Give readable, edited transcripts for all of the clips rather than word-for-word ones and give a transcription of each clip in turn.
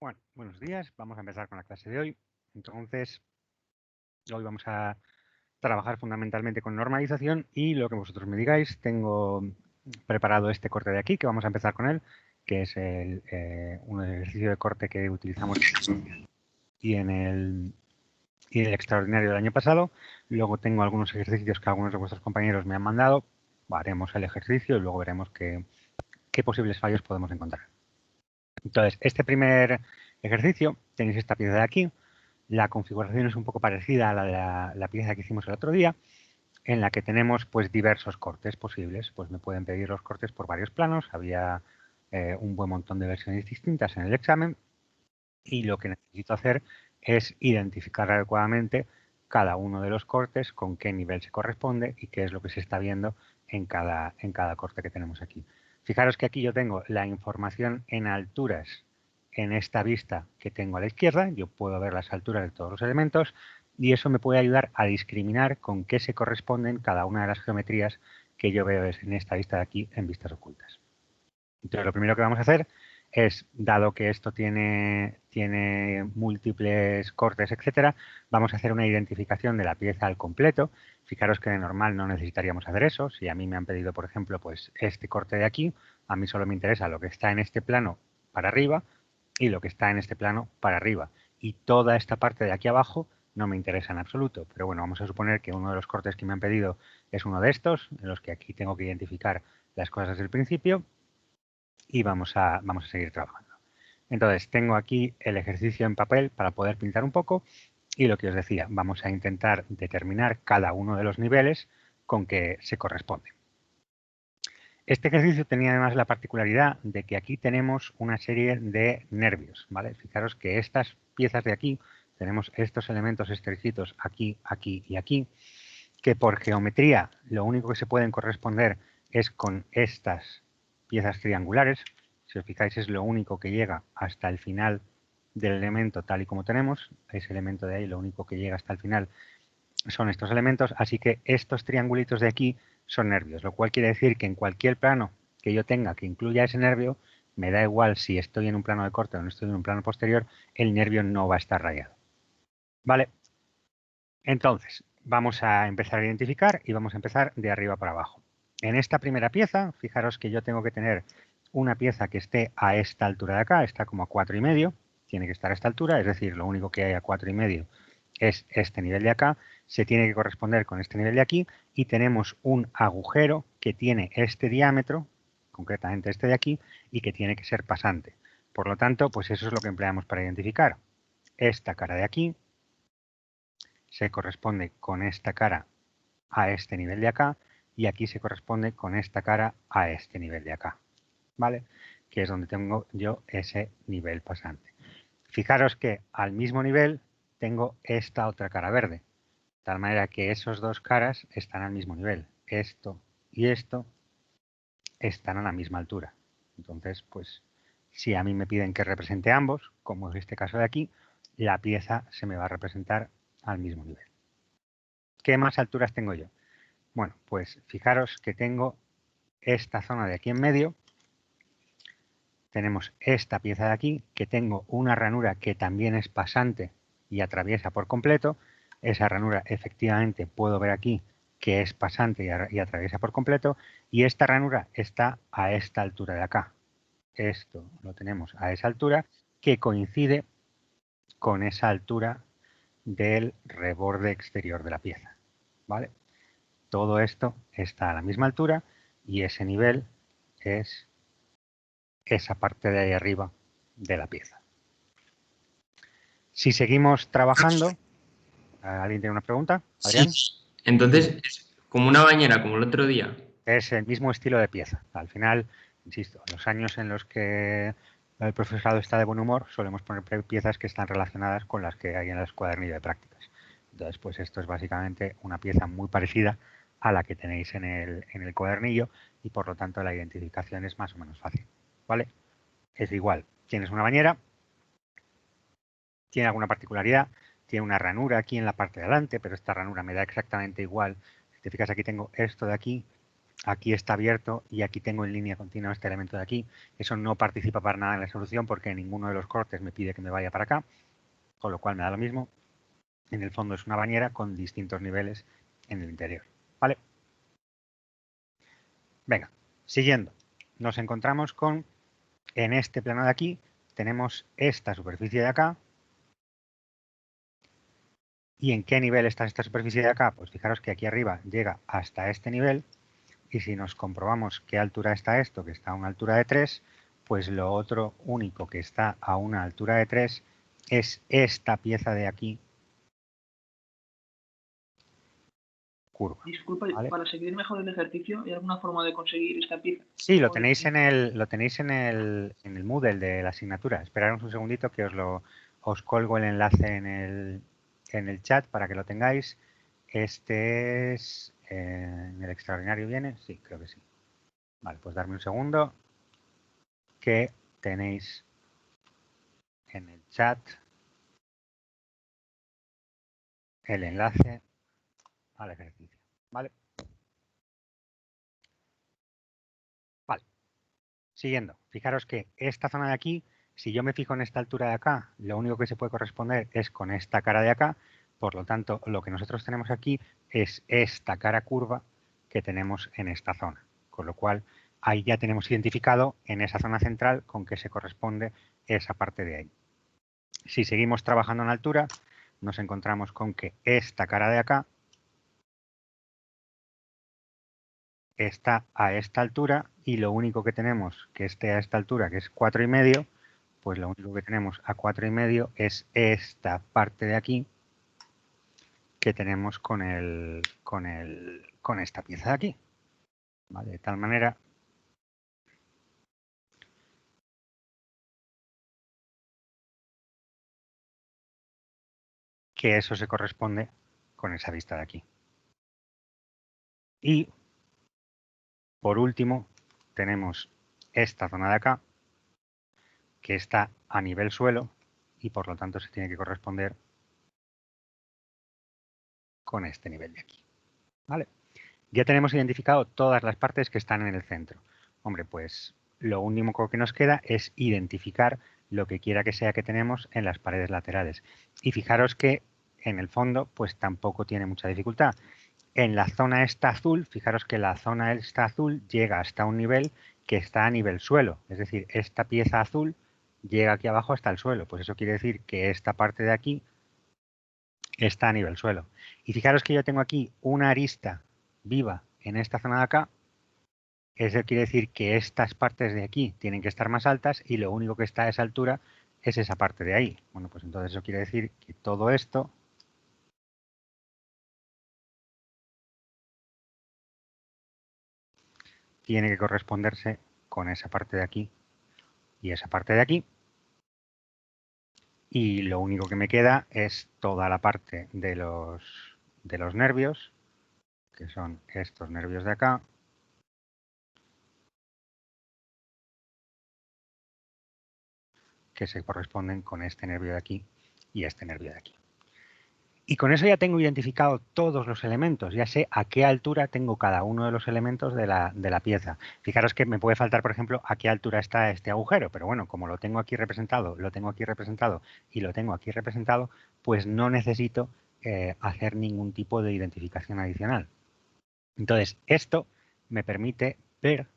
Bueno, buenos días. Vamos a empezar con la clase de hoy. Entonces, hoy vamos a trabajar fundamentalmente con normalización y lo que vosotros me digáis. Tengo preparado este corte de aquí, que vamos a empezar con él, que es un ejercicio de corte que utilizamos y en el extraordinario del año pasado. Luego tengo algunos ejercicios que algunos de vuestros compañeros me han mandado. Haremos el ejercicio y luego veremos qué posibles fallos podemos encontrar. Entonces, este primer ejercicio, tenéis esta pieza de aquí. La configuración es un poco parecida a la de la pieza que hicimos el otro día, en la que tenemos pues diversos cortes posibles. Pues me pueden pedir los cortes por varios planos. Había un buen montón de versiones distintas en el examen y lo que necesito hacer es identificar adecuadamente cada uno de los cortes, con qué nivel se corresponde y qué es lo que se está viendo en cada corte que tenemos aquí. Fijaros que aquí yo tengo la información en alturas en esta vista que tengo a la izquierda. Yo puedo ver las alturas de todos los elementos y eso me puede ayudar a discriminar con qué se corresponden cada una de las geometrías que yo veo en esta vista de aquí en vistas ocultas. Entonces, lo primero que vamos a hacer es, dado que esto tiene múltiples cortes, etcétera, vamos a hacer una identificación de la pieza al completo. Fijaros que de normal no necesitaríamos hacer eso. Si a mí me han pedido, por ejemplo, pues este corte de aquí, a mí solo me interesa lo que está en este plano para arriba y lo que está en este plano para arriba. Y toda esta parte de aquí abajo no me interesa en absoluto. Pero bueno, vamos a suponer que uno de los cortes que me han pedido es uno de estos, en los que aquí tengo que identificar las cosas desde el principio y vamos a seguir trabajando. Entonces, tengo aquí el ejercicio en papel para poder pintar un poco y lo que os decía, vamos a intentar determinar cada uno de los niveles con que se corresponde. Este ejercicio tenía además la particularidad de que aquí tenemos una serie de nervios, ¿vale? Fijaros que estas piezas de aquí, tenemos estos elementos estrechos aquí, aquí y aquí, que por geometría lo único que se pueden corresponder es con estas piezas triangulares. Si os fijáis, es lo único que llega hasta el final del elemento tal y como tenemos. Ese elemento de ahí, lo único que llega hasta el final son estos elementos, así que estos triangulitos de aquí son nervios, lo cual quiere decir que en cualquier plano que yo tenga que incluya ese nervio, me da igual si estoy en un plano de corte o no estoy en un plano posterior, el nervio no va a estar rayado. ¿Vale? Entonces, vamos a empezar a identificar y vamos a empezar de arriba para abajo. En esta primera pieza, fijaros que yo tengo que tener una pieza que esté a esta altura de acá, está como a 4,5, tiene que estar a esta altura, es decir, lo único que hay a 4,5 es este nivel de acá, se tiene que corresponder con este nivel de aquí y tenemos un agujero que tiene este diámetro, concretamente este de aquí, y que tiene que ser pasante. Por lo tanto, pues eso es lo que empleamos para identificar. Esta cara de aquí se corresponde con esta cara a este nivel de acá y aquí se corresponde con esta cara a este nivel de acá, ¿vale? Que es donde tengo yo ese nivel pasante. Fijaros que al mismo nivel tengo esta otra cara verde, de tal manera que esos dos caras están al mismo nivel. Esto y esto están a la misma altura. Entonces, pues, si a mí me piden que represente ambos, como es este caso de aquí, la pieza se me va a representar al mismo nivel. ¿Qué más alturas tengo yo? Bueno, pues fijaros que tengo esta zona de aquí en medio. Tenemos esta pieza de aquí, que tengo una ranura que también es pasante y atraviesa por completo. Esa ranura efectivamente puedo ver aquí que es pasante y atraviesa por completo. Y esta ranura está a esta altura de acá. Esto lo tenemos a esa altura que coincide con esa altura del reborde exterior de la pieza. ¿Vale? Todo esto está a la misma altura y ese nivel es esa parte de ahí arriba de la pieza. Si seguimos trabajando, ¿alguien tiene una pregunta? Sí, Adrián. entonces es como una bañera, como el otro día. Es el mismo estilo de pieza. Al final, insisto, en los años en los que el profesorado está de buen humor, solemos poner piezas que están relacionadas con las que hay en el cuadernillo de prácticas. Entonces, pues esto es básicamente una pieza muy parecida a la que tenéis en el cuadernillo y por lo tanto la identificación es más o menos fácil. ¿Vale? Es igual. Tienes una bañera, tiene alguna particularidad, tiene una ranura aquí en la parte de adelante, pero esta ranura me da exactamente igual. Si te fijas, aquí tengo esto de aquí, aquí está abierto y aquí tengo en línea continua este elemento de aquí. Eso no participa para nada en la solución porque ninguno de los cortes me pide que me vaya para acá, con lo cual me da lo mismo. En el fondo es una bañera con distintos niveles en el interior. ¿Vale? Venga, siguiendo. Nos encontramos con, en este plano de aquí, tenemos esta superficie de acá. ¿Y en qué nivel está esta superficie de acá? Pues fijaros que aquí arriba llega hasta este nivel. Y si nos comprobamos qué altura está esto, que está a una altura de 3, pues lo otro único que está a una altura de 3 es esta pieza de aquí curva. Disculpa, ¿Vale? para seguir mejor el ejercicio, ¿hay alguna forma de conseguir esta pieza? Sí, lo tenéis en el Moodle de la asignatura. Esperaros un segundito que os colgo el enlace en el chat para que lo tengáis. Este es en el extraordinario viene, sí, creo que sí. Vale, pues darme un segundo que tenéis en el chat el enlace al ejercicio. ¿Vale? Vale. Siguiendo. Fijaros que esta zona de aquí, si yo me fijo en esta altura de acá, lo único que se puede corresponder es con esta cara de acá. Por lo tanto, lo que nosotros tenemos aquí es esta cara curva que tenemos en esta zona. Con lo cual, ahí ya tenemos identificado en esa zona central con qué se corresponde esa parte de ahí. Si seguimos trabajando en altura, nos encontramos con que esta cara de acá está a esta altura y lo único que tenemos que esté a esta altura, que es 4,5, pues lo único que tenemos a 4,5 es esta parte de aquí que tenemos con esta pieza de aquí. ¿Vale? De tal manera que eso se corresponde con esa vista de aquí. Y por último tenemos esta zona de acá que está a nivel suelo y por lo tanto se tiene que corresponder con este nivel de aquí. ¿Vale? Ya tenemos identificado todas las partes que están en el centro. Hombre, pues lo único que nos queda es identificar lo que quiera que sea que tenemos en las paredes laterales. Y fijaros que en el fondo pues tampoco tiene mucha dificultad. En la zona esta azul, fijaros que la zona esta azul llega hasta un nivel que está a nivel suelo. Es decir, esta pieza azul llega aquí abajo hasta el suelo. Pues eso quiere decir que esta parte de aquí está a nivel suelo. Y fijaros que yo tengo aquí una arista viva en esta zona de acá. Eso quiere decir que estas partes de aquí tienen que estar más altas y lo único que está a esa altura es esa parte de ahí. Bueno, pues entonces eso quiere decir que todo esto tiene que corresponderse con esa parte de aquí y esa parte de aquí. Y lo único que me queda es toda la parte de los nervios, que son estos nervios de acá, que se corresponden con este nervio de aquí y este nervio de aquí. Y con eso ya tengo identificado todos los elementos, ya sé a qué altura tengo cada uno de los elementos de la pieza. Fijaros que me puede faltar, por ejemplo, a qué altura está este agujero, pero bueno, como lo tengo aquí representado, lo tengo aquí representado y lo tengo aquí representado, pues no necesito hacer ningún tipo de identificación adicional. Entonces, esto me permite ver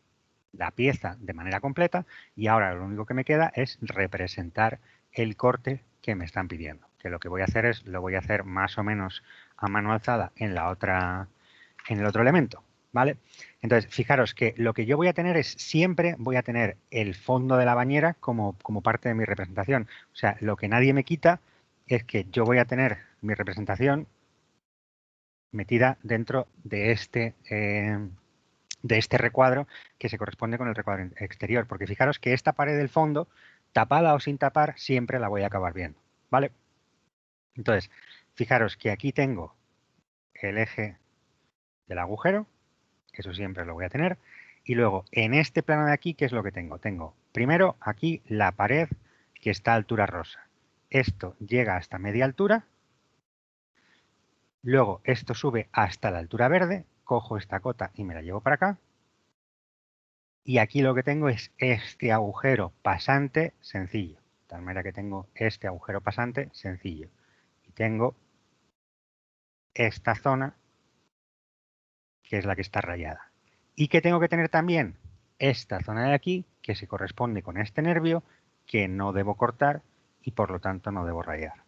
la pieza de manera completa y ahora lo único que me queda es representar el corte que me están pidiendo. Que lo que voy a hacer es, lo voy a hacer más o menos a mano alzada en el otro elemento. ¿Vale? Entonces, fijaros que lo que yo voy a tener es, siempre voy a tener el fondo de la bañera como parte de mi representación. O sea, lo que nadie me quita es que yo voy a tener mi representación metida dentro de este recuadro que se corresponde con el recuadro exterior. Porque fijaros que esta pared del fondo, tapada o sin tapar, siempre la voy a acabar viendo. ¿Vale? Entonces, fijaros que aquí tengo el eje del agujero, eso siempre lo voy a tener. Y luego, en este plano de aquí, ¿qué es lo que tengo? Tengo, primero, aquí la pared que está a altura rosa. Esto llega hasta media altura. Luego, esto sube hasta la altura verde. Cojo esta cota y me la llevo para acá. Y aquí lo que tengo es este agujero pasante sencillo. De tal manera que tengo este agujero pasante sencillo. Y tengo esta zona que es la que está rayada. ¿Y qué tengo que tener también? Esta zona de aquí que se corresponde con este nervio que no debo cortar y por lo tanto no debo rayar.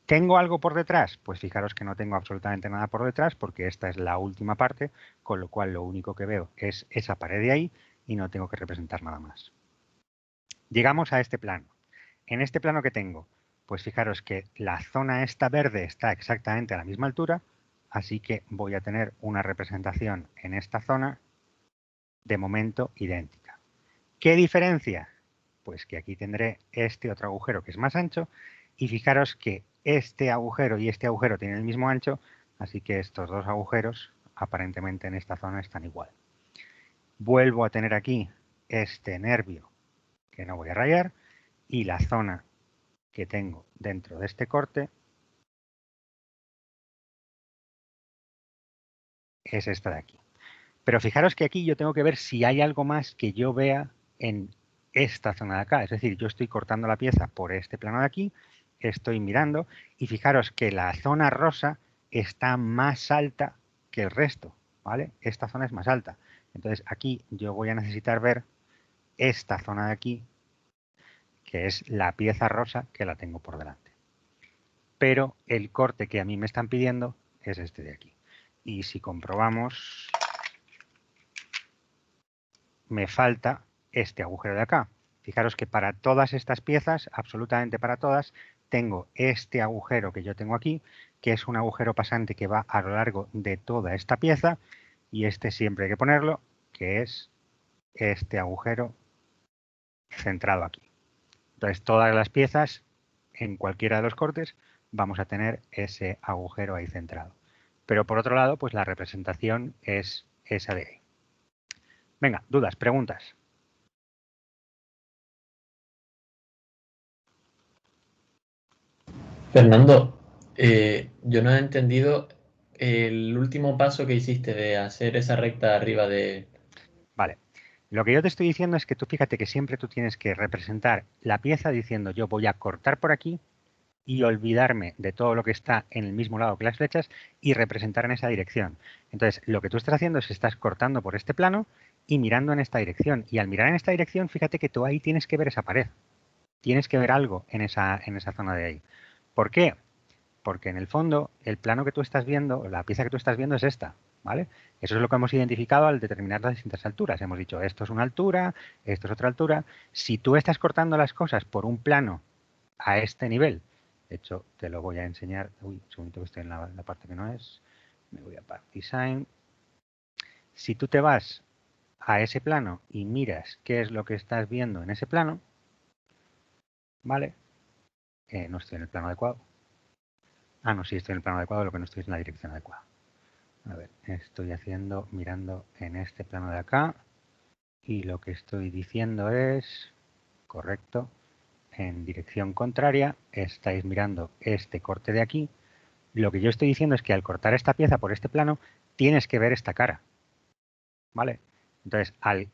¿Tengo algo por detrás? Pues fijaros que no tengo absolutamente nada por detrás porque esta es la última parte, con lo cual lo único que veo es esa pared de ahí y no tengo que representar nada más. Llegamos a este plano. En este plano que tengo, pues fijaros que la zona esta verde está exactamente a la misma altura, así que voy a tener una representación en esta zona de momento idéntica. ¿Qué diferencia? Pues que aquí tendré este otro agujero que es más ancho y fijaros que este agujero y este agujero tienen el mismo ancho, así que estos dos agujeros aparentemente en esta zona están igual. Vuelvo a tener aquí este nervio que no voy a rayar y la zona que tengo dentro de este corte es esta de aquí. Pero fijaros que aquí yo tengo que ver si hay algo más que yo vea en esta zona de acá. Es decir, yo estoy cortando la pieza por este plano de aquí, estoy mirando y fijaros que la zona rosa está más alta que el resto, ¿vale? Esta zona es más alta. Entonces aquí yo voy a necesitar ver esta zona de aquí, que es la pieza rosa que la tengo por delante. Pero el corte que a mí me están pidiendo es este de aquí. Y si comprobamos, me falta este agujero de acá. Fijaros que para todas estas piezas, absolutamente para todas, tengo este agujero que yo tengo aquí, que es un agujero pasante que va a lo largo de toda esta pieza, y este siempre hay que ponerlo, que es este agujero centrado aquí. Entonces, todas las piezas, en cualquiera de los cortes, vamos a tener ese agujero ahí centrado. Pero por otro lado, pues la representación es esa de ahí. Venga, dudas, preguntas. Fernando, yo no he entendido el último paso que hiciste de hacer esa recta arriba de... Vale. Lo que yo te estoy diciendo es que tú fíjate que siempre tú tienes que representar la pieza diciendo yo voy a cortar por aquí y olvidarme de todo lo que está en el mismo lado que las flechas y representar en esa dirección. Entonces, lo que tú estás haciendo es estás cortando por este plano y mirando en esta dirección. Y al mirar en esta dirección, fíjate que tú ahí tienes que ver esa pared. Tienes que ver algo en esa zona de ahí. ¿Por qué? Porque en el fondo el plano que tú estás viendo, la pieza que tú estás viendo es esta, ¿vale? Eso es lo que hemos identificado al determinar las distintas alturas. Hemos dicho, esto es una altura, esto es otra altura. Si tú estás cortando las cosas por un plano a este nivel, de hecho, te lo voy a enseñar. Uy, un segundito que estoy en la parte que no es. Me voy a Path Design. Si tú te vas a ese plano y miras qué es lo que estás viendo en ese plano, ¿vale? No estoy en el plano adecuado. Ah, no, sí, estoy en el plano adecuado, lo que no estoy es en la dirección adecuada. A ver, estoy haciendo, mirando en este plano de acá y lo que estoy diciendo es, correcto, en dirección contraria, estáis mirando este corte de aquí. Lo que yo estoy diciendo es que al cortar esta pieza por este plano, tienes que ver esta cara, ¿vale? Entonces, al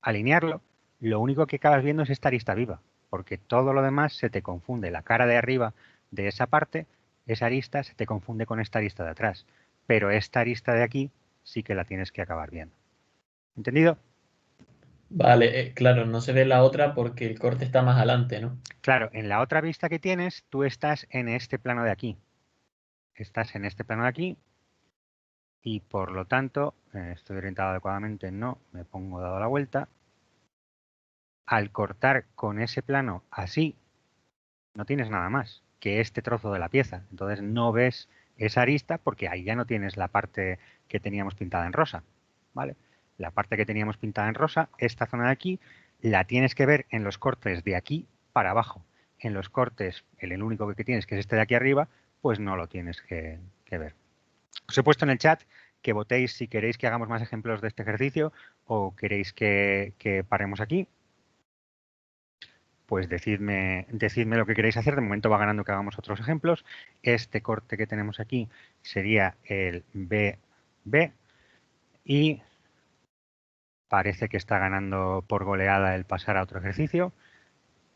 alinearlo, lo único que acabas viendo es esta arista viva, porque todo lo demás se te confunde. La cara de arriba de esa parte, esa arista, se te confunde con esta arista de atrás. Pero esta arista de aquí sí que la tienes que acabar viendo. ¿Entendido? Vale, claro, no se ve la otra porque el corte está más adelante, ¿no? Claro, en la otra vista que tienes, tú estás en este plano de aquí. Estás en este plano de aquí y por lo tanto, estoy orientado adecuadamente, no, me pongo dado la vuelta. Al cortar con ese plano así, no tienes nada más que este trozo de la pieza. Entonces no ves esa arista porque ahí ya no tienes la parte que teníamos pintada en rosa, ¿vale? La parte que teníamos pintada en rosa, esta zona de aquí, la tienes que ver en los cortes de aquí para abajo. En los cortes, el único que tienes, que es este de aquí arriba, pues no lo tienes que ver. Os he puesto en el chat que votéis si queréis que hagamos más ejemplos de este ejercicio o queréis que paremos aquí. Pues decidme lo que queréis hacer. De momento va ganando que hagamos otros ejemplos. Este corte que tenemos aquí sería el BB y parece que está ganando por goleada el pasar a otro ejercicio,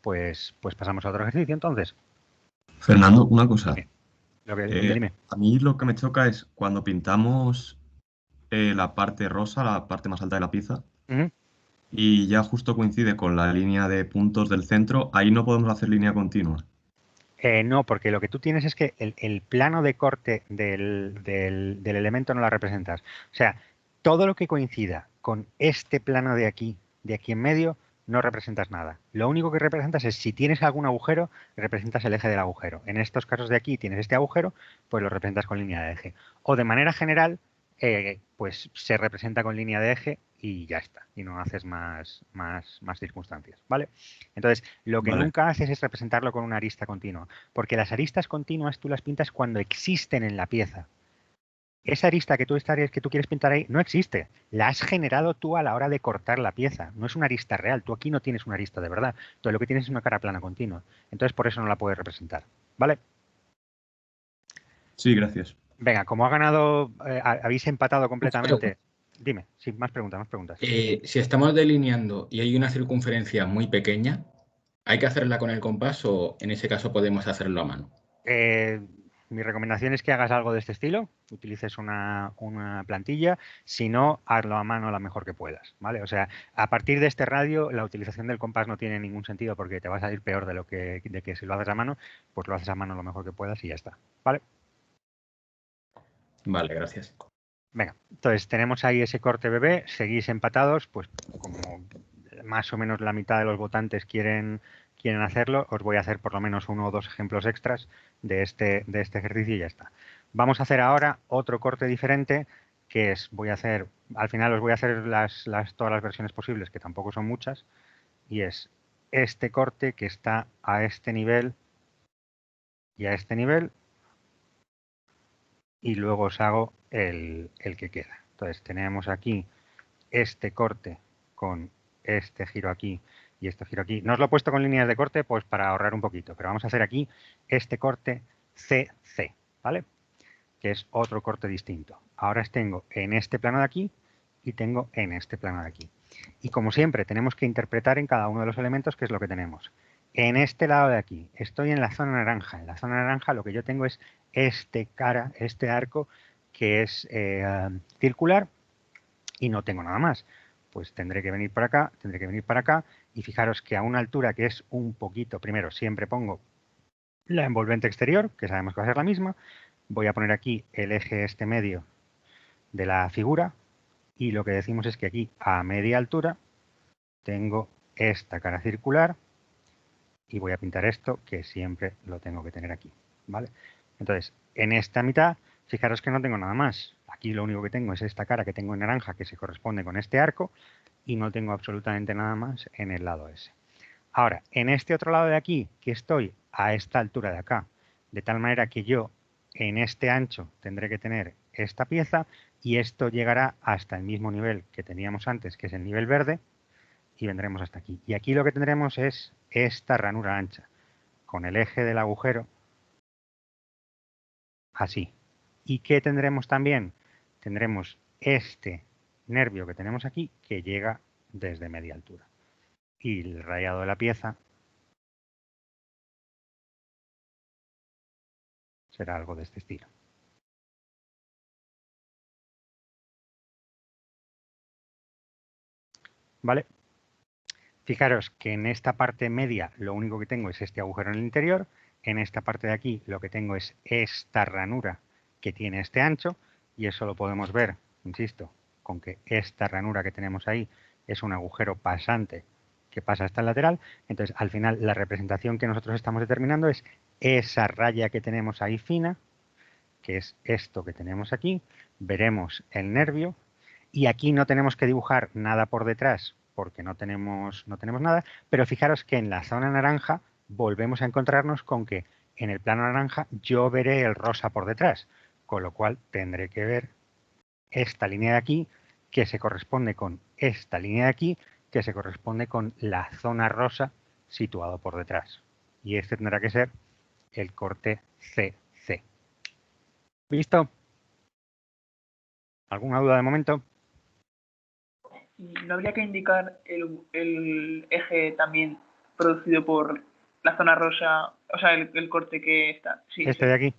pues pasamos a otro ejercicio entonces. Fernando, una cosa. Dime. A mí lo que me choca es cuando pintamos la parte rosa, la parte más alta de la pieza, Ujú. y ya justo coincide con la línea de puntos del centro, ahí no podemos hacer línea continua. No, porque lo que tú tienes es que el plano de corte del elemento no la representas. O sea, todo lo que coincida con este plano de aquí en medio, no representas nada. Lo único que representas es si tienes algún agujero, representas el eje del agujero. En estos casos de aquí tienes este agujero, pues lo representas con línea de eje. O de manera general, pues se representa con línea de eje y ya está. Y no haces más circunstancias, ¿vale? Entonces, lo que Vale. nunca haces es representarlo con una arista continua, porque las aristas continuas tú las pintas cuando existen en la pieza. Esa arista que tú quieres pintar ahí no existe. La has generado tú a la hora de cortar la pieza. No es una arista real. Tú aquí no tienes una arista de verdad. Tú lo que tienes es una cara plana continua. Entonces por eso no la puedes representar. ¿Vale? Sí, gracias. Venga, como ha ganado, habéis empatado completamente. Dime, sí, más preguntas. Si estamos delineando y hay una circunferencia muy pequeña, ¿hay que hacerla con el compás o en ese caso podemos hacerlo a mano? Mi recomendación es que hagas algo de este estilo, utilices una plantilla, si no, hazlo a mano lo mejor que puedas, ¿vale? O sea, a partir de este radio, la utilización del compás no tiene ningún sentido porque te va a salir peor de que si lo haces a mano, pues lo haces a mano lo mejor que puedas y ya está, ¿vale? Vale, gracias. Venga, entonces tenemos ahí ese corte bebé, seguís empatados, pues como más o menos la mitad de los votantes quieren hacerlo, os voy a hacer por lo menos 1 o 2 ejemplos extras de este ejercicio y ya está. Vamos a hacer ahora otro corte diferente, que es, al final os voy a hacer todas las versiones posibles, que tampoco son muchas, y es este corte que está a este nivel y a este nivel, y luego os hago el que queda. Entonces tenemos aquí este corte con este giro aquí y este giro aquí. No os lo he puesto con líneas de corte pues para ahorrar un poquito, pero vamos a hacer aquí este corte CC, ¿vale? Que es otro corte distinto. Ahora tengo en este plano de aquí y tengo en este plano de aquí. Y como siempre tenemos que interpretar en cada uno de los elementos qué es lo que tenemos. En este lado de aquí estoy en la zona naranja. En la zona naranja lo que yo tengo es este arco que es circular y no tengo nada más. Pues tendré que venir para acá, tendré que venir para acá y fijaros que a una altura que es un poquito, primero siempre pongo la envolvente exterior, que sabemos que va a ser la misma, voy a poner aquí el eje este medio de la figura y lo que decimos es que aquí a media altura tengo esta cara circular y voy a pintar esto que siempre lo tengo que tener aquí, ¿vale? Entonces, en esta mitad, fijaros que no tengo nada más. Aquí lo único que tengo es esta cara que tengo en naranja que se corresponde con este arco y no tengo absolutamente nada más en el lado ese. Ahora, en este otro lado de aquí, que estoy a esta altura de acá, de tal manera que yo en este ancho tendré que tener esta pieza y esto llegará hasta el mismo nivel que teníamos antes, que es el nivel verde, y vendremos hasta aquí. Y aquí lo que tendremos es esta ranura ancha, con el eje del agujero así. ¿Y qué tendremos también? Tendremos este nervio que tenemos aquí que llega desde media altura. Y el rayado de la pieza será algo de este estilo. ¿Vale? Fijaros que en esta parte media lo único que tengo es este agujero en el interior. En esta parte de aquí lo que tengo es esta ranura que tiene este ancho. Y eso lo podemos ver, insisto, con que esta ranura que tenemos ahí es un agujero pasante que pasa hasta el lateral. Entonces, al final, la representación que nosotros estamos determinando es esa raya que tenemos ahí fina, que es esto que tenemos aquí. Veremos el nervio. Y aquí no tenemos que dibujar nada por detrás porque no tenemos nada, pero fijaros que en la zona naranja volvemos a encontrarnos con que en el plano naranja yo veré el rosa por detrás, con lo cual tendré que ver esta línea de aquí que se corresponde con esta línea de aquí que se corresponde con la zona rosa situado por detrás. Y este tendrá que ser el corte CC. ¿Listo? ¿Alguna duda de momento? ¿No habría que indicar el eje también producido por la zona rosa, o sea, el corte que está? Sí, Este de aquí.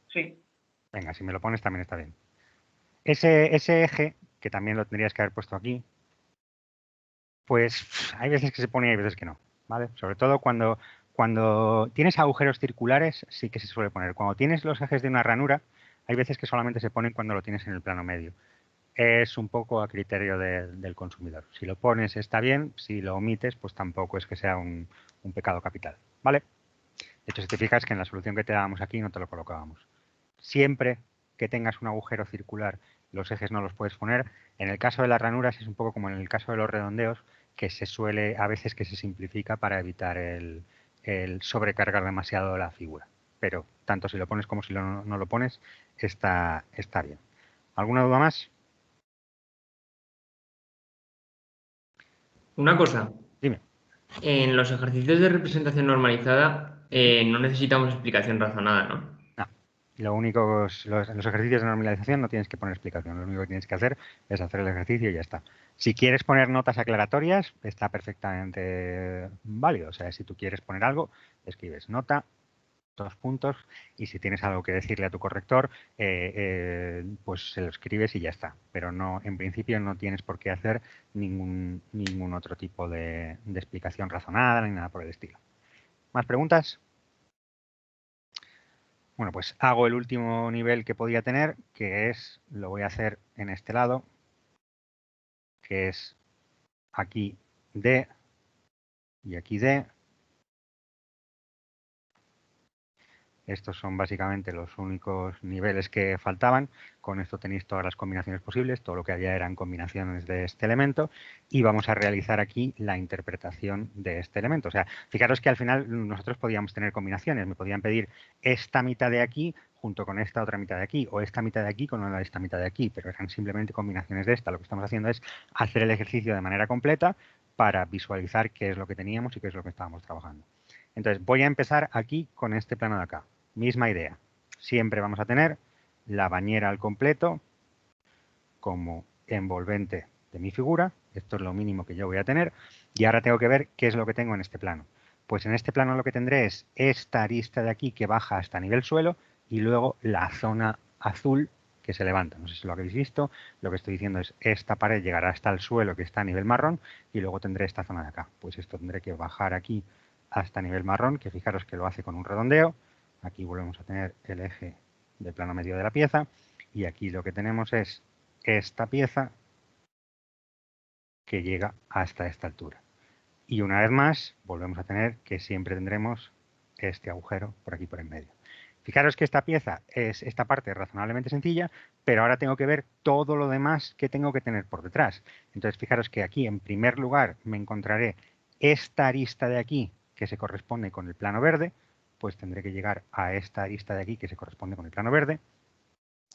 sí. Venga, si me lo pones también está bien. Ese eje, que también lo tendrías que haber puesto aquí, pues hay veces que se pone y hay veces que no, ¿vale? Sobre todo cuando tienes agujeros circulares, sí que se suele poner. Cuando tienes los ejes de una ranura, hay veces que solamente se ponen cuando lo tienes en el plano medio. Es un poco a criterio del consumidor. Si lo pones está bien, si lo omites, pues tampoco es que sea un pecado capital, ¿vale? De hecho, si te fijas que en la solución que te dábamos aquí no te lo colocábamos. Siempre que tengas un agujero circular, los ejes no los puedes poner. En el caso de las ranuras es un poco como en el caso de los redondeos, que se suele, a veces que se simplifica para evitar el sobrecargar demasiado la figura. Pero tanto si lo pones como si no lo pones, está bien. ¿Alguna duda más? Una cosa, Dime. en los ejercicios de representación normalizada no necesitamos explicación razonada, ¿no? No. Lo único, los ejercicios de normalización no tienes que poner explicación. Lo único que tienes que hacer es hacer el ejercicio y ya está. Si quieres poner notas aclaratorias, está perfectamente válido. O sea, si tú quieres poner algo, escribes nota, 2 puntos, y si tienes algo que decirle a tu corrector, pues se lo escribes y ya está. Pero no, en principio no tienes por qué hacer ningún otro tipo de explicación razonada ni nada por el estilo. ¿Más preguntas? Bueno, pues hago el último nivel que podía tener, que es, lo voy a hacer en este lado, que es aquí D y aquí D. Estos son básicamente los únicos niveles que faltaban. Con esto tenéis todas las combinaciones posibles. Todo lo que había eran combinaciones de este elemento. Y vamos a realizar aquí la interpretación de este elemento. O sea, fijaros que al final nosotros podíamos tener combinaciones. Me podían pedir esta mitad de aquí junto con esta otra mitad de aquí. O esta mitad de aquí con esta mitad de aquí. Pero eran simplemente combinaciones de esta. Lo que estamos haciendo es hacer el ejercicio de manera completa para visualizar qué es lo que teníamos y qué es lo que estábamos trabajando. Entonces, voy a empezar aquí con este plano de acá. Misma idea. Siempre vamos a tener la bañera al completo como envolvente de mi figura. Esto es lo mínimo que yo voy a tener. Y ahora tengo que ver qué es lo que tengo en este plano. Pues en este plano lo que tendré es esta arista de aquí que baja hasta nivel suelo y luego la zona azul que se levanta. No sé si lo habéis visto. Lo que estoy diciendo es esta pared llegará hasta el suelo que está a nivel marrón y luego tendré esta zona de acá. Pues esto tendré que bajar aquí hasta nivel marrón, que fijaros que lo hace con un redondeo. Aquí volvemos a tener el eje del plano medio de la pieza y aquí lo que tenemos es esta pieza que llega hasta esta altura. Y una vez más volvemos a tener que siempre tendremos este agujero por aquí por en medio. Fijaros que esta pieza es esta parte razonablemente sencilla, pero ahora tengo que ver todo lo demás que tengo que tener por detrás. Entonces fijaros que aquí en primer lugar me encontraré esta arista de aquí que se corresponde con el plano verde, pues tendré que llegar a esta arista de aquí que se corresponde con el plano verde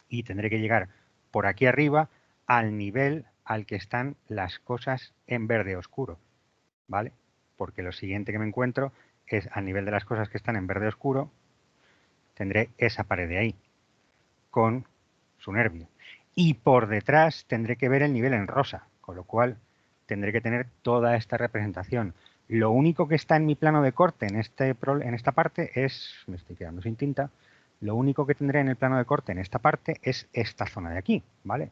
y tendré que llegar por aquí arriba al nivel al que están las cosas en verde oscuro, ¿vale? Porque lo siguiente que me encuentro es al nivel de las cosas que están en verde oscuro, tendré esa pared de ahí con su nervio. Y por detrás tendré que ver el nivel en rosa, con lo cual tendré que tener toda esta representación. Lo único que está en mi plano de corte en esta parte es, me estoy quedando sin tinta, lo único que tendré en el plano de corte en esta parte es esta zona de aquí, ¿vale?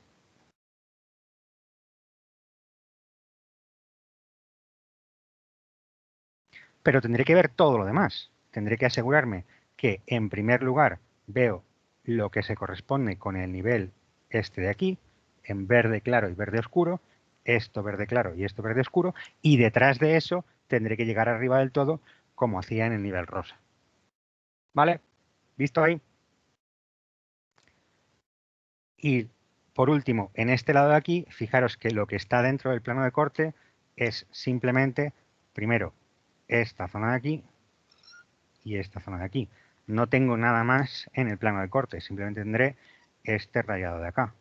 Pero tendré que ver todo lo demás. Tendré que asegurarme que en primer lugar veo lo que se corresponde con el nivel este de aquí, en verde claro y verde oscuro, esto verde claro y esto verde oscuro, y detrás de eso tendré que llegar arriba del todo como hacía en el nivel rosa. ¿Vale? ¿Visto ahí? Y por último, en este lado de aquí, fijaros que lo que está dentro del plano de corte es simplemente, primero, esta zona de aquí y esta zona de aquí. No tengo nada más en el plano de corte, simplemente tendré este rayado de acá.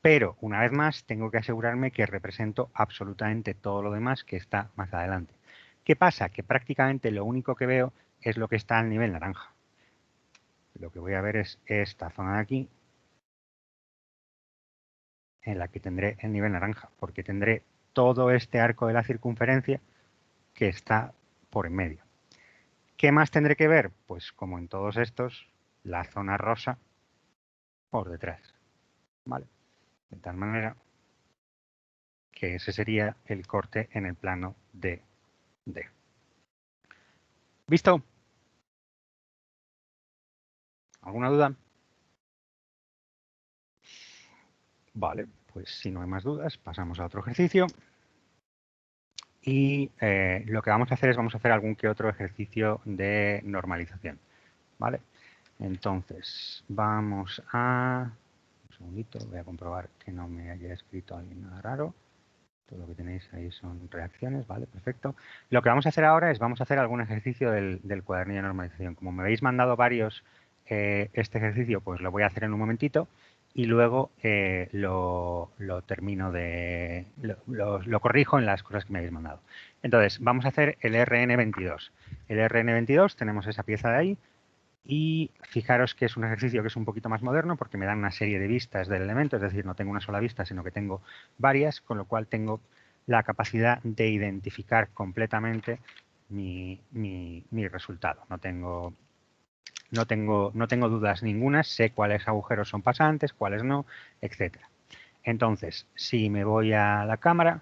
Pero, una vez más, tengo que asegurarme que represento absolutamente todo lo demás que está más adelante. ¿Qué pasa? Que prácticamente lo único que veo es lo que está al nivel naranja. Lo que voy a ver es esta zona de aquí en la que tendré el nivel naranja, porque tendré todo este arco de la circunferencia que está por en medio. ¿Qué más tendré que ver? Pues como en todos estos, la zona rosa por detrás, ¿vale? De tal manera que ese sería el corte en el plano de D. ¿Visto? ¿Alguna duda? Vale, pues si no hay más dudas, pasamos a otro ejercicio. Y lo que vamos a hacer es vamos a hacer algún que otro ejercicio de normalización, ¿vale? Entonces, vamos a... Un segundito, voy a comprobar que no me haya escrito alguien nada raro. Todo lo que tenéis ahí son reacciones, ¿vale? Perfecto. Lo que vamos a hacer ahora es vamos a hacer algún ejercicio del cuadernillo de normalización. Como me habéis mandado varios este ejercicio, pues lo voy a hacer en un momentito y luego lo termino de... lo corrijo en las cosas que me habéis mandado. Entonces, vamos a hacer el RN22. El RN22, tenemos esa pieza de ahí. Y fijaros que es un ejercicio que es un poquito más moderno porque me dan una serie de vistas del elemento, es decir, no tengo una sola vista, sino que tengo varias, con lo cual tengo la capacidad de identificar completamente mi resultado. No tengo dudas ninguna, sé cuáles agujeros son pasantes, cuáles no, etc. Entonces, si me voy a la cámara,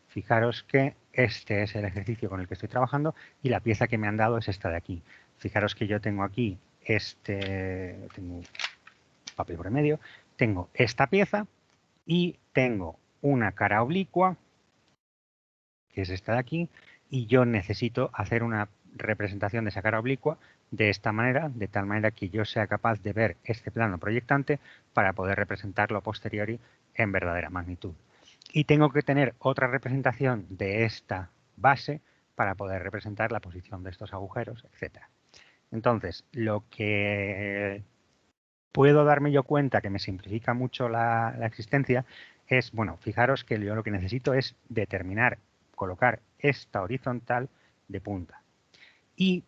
fijaros que este es el ejercicio con el que estoy trabajando y la pieza que me han dado es esta de aquí. Fijaros que yo tengo aquí tengo papel por en medio, tengo esta pieza y tengo una cara oblicua, que es esta de aquí, y yo necesito hacer una representación de esa cara oblicua de esta manera, de tal manera que yo sea capaz de ver este plano proyectante para poder representarlo a posteriori en verdadera magnitud. Y tengo que tener otra representación de esta base para poder representar la posición de estos agujeros, etc. Entonces, lo que puedo darme yo cuenta que me simplifica mucho la existencia es, bueno, fijaros que yo lo que necesito es determinar, colocar esta horizontal de punta. Y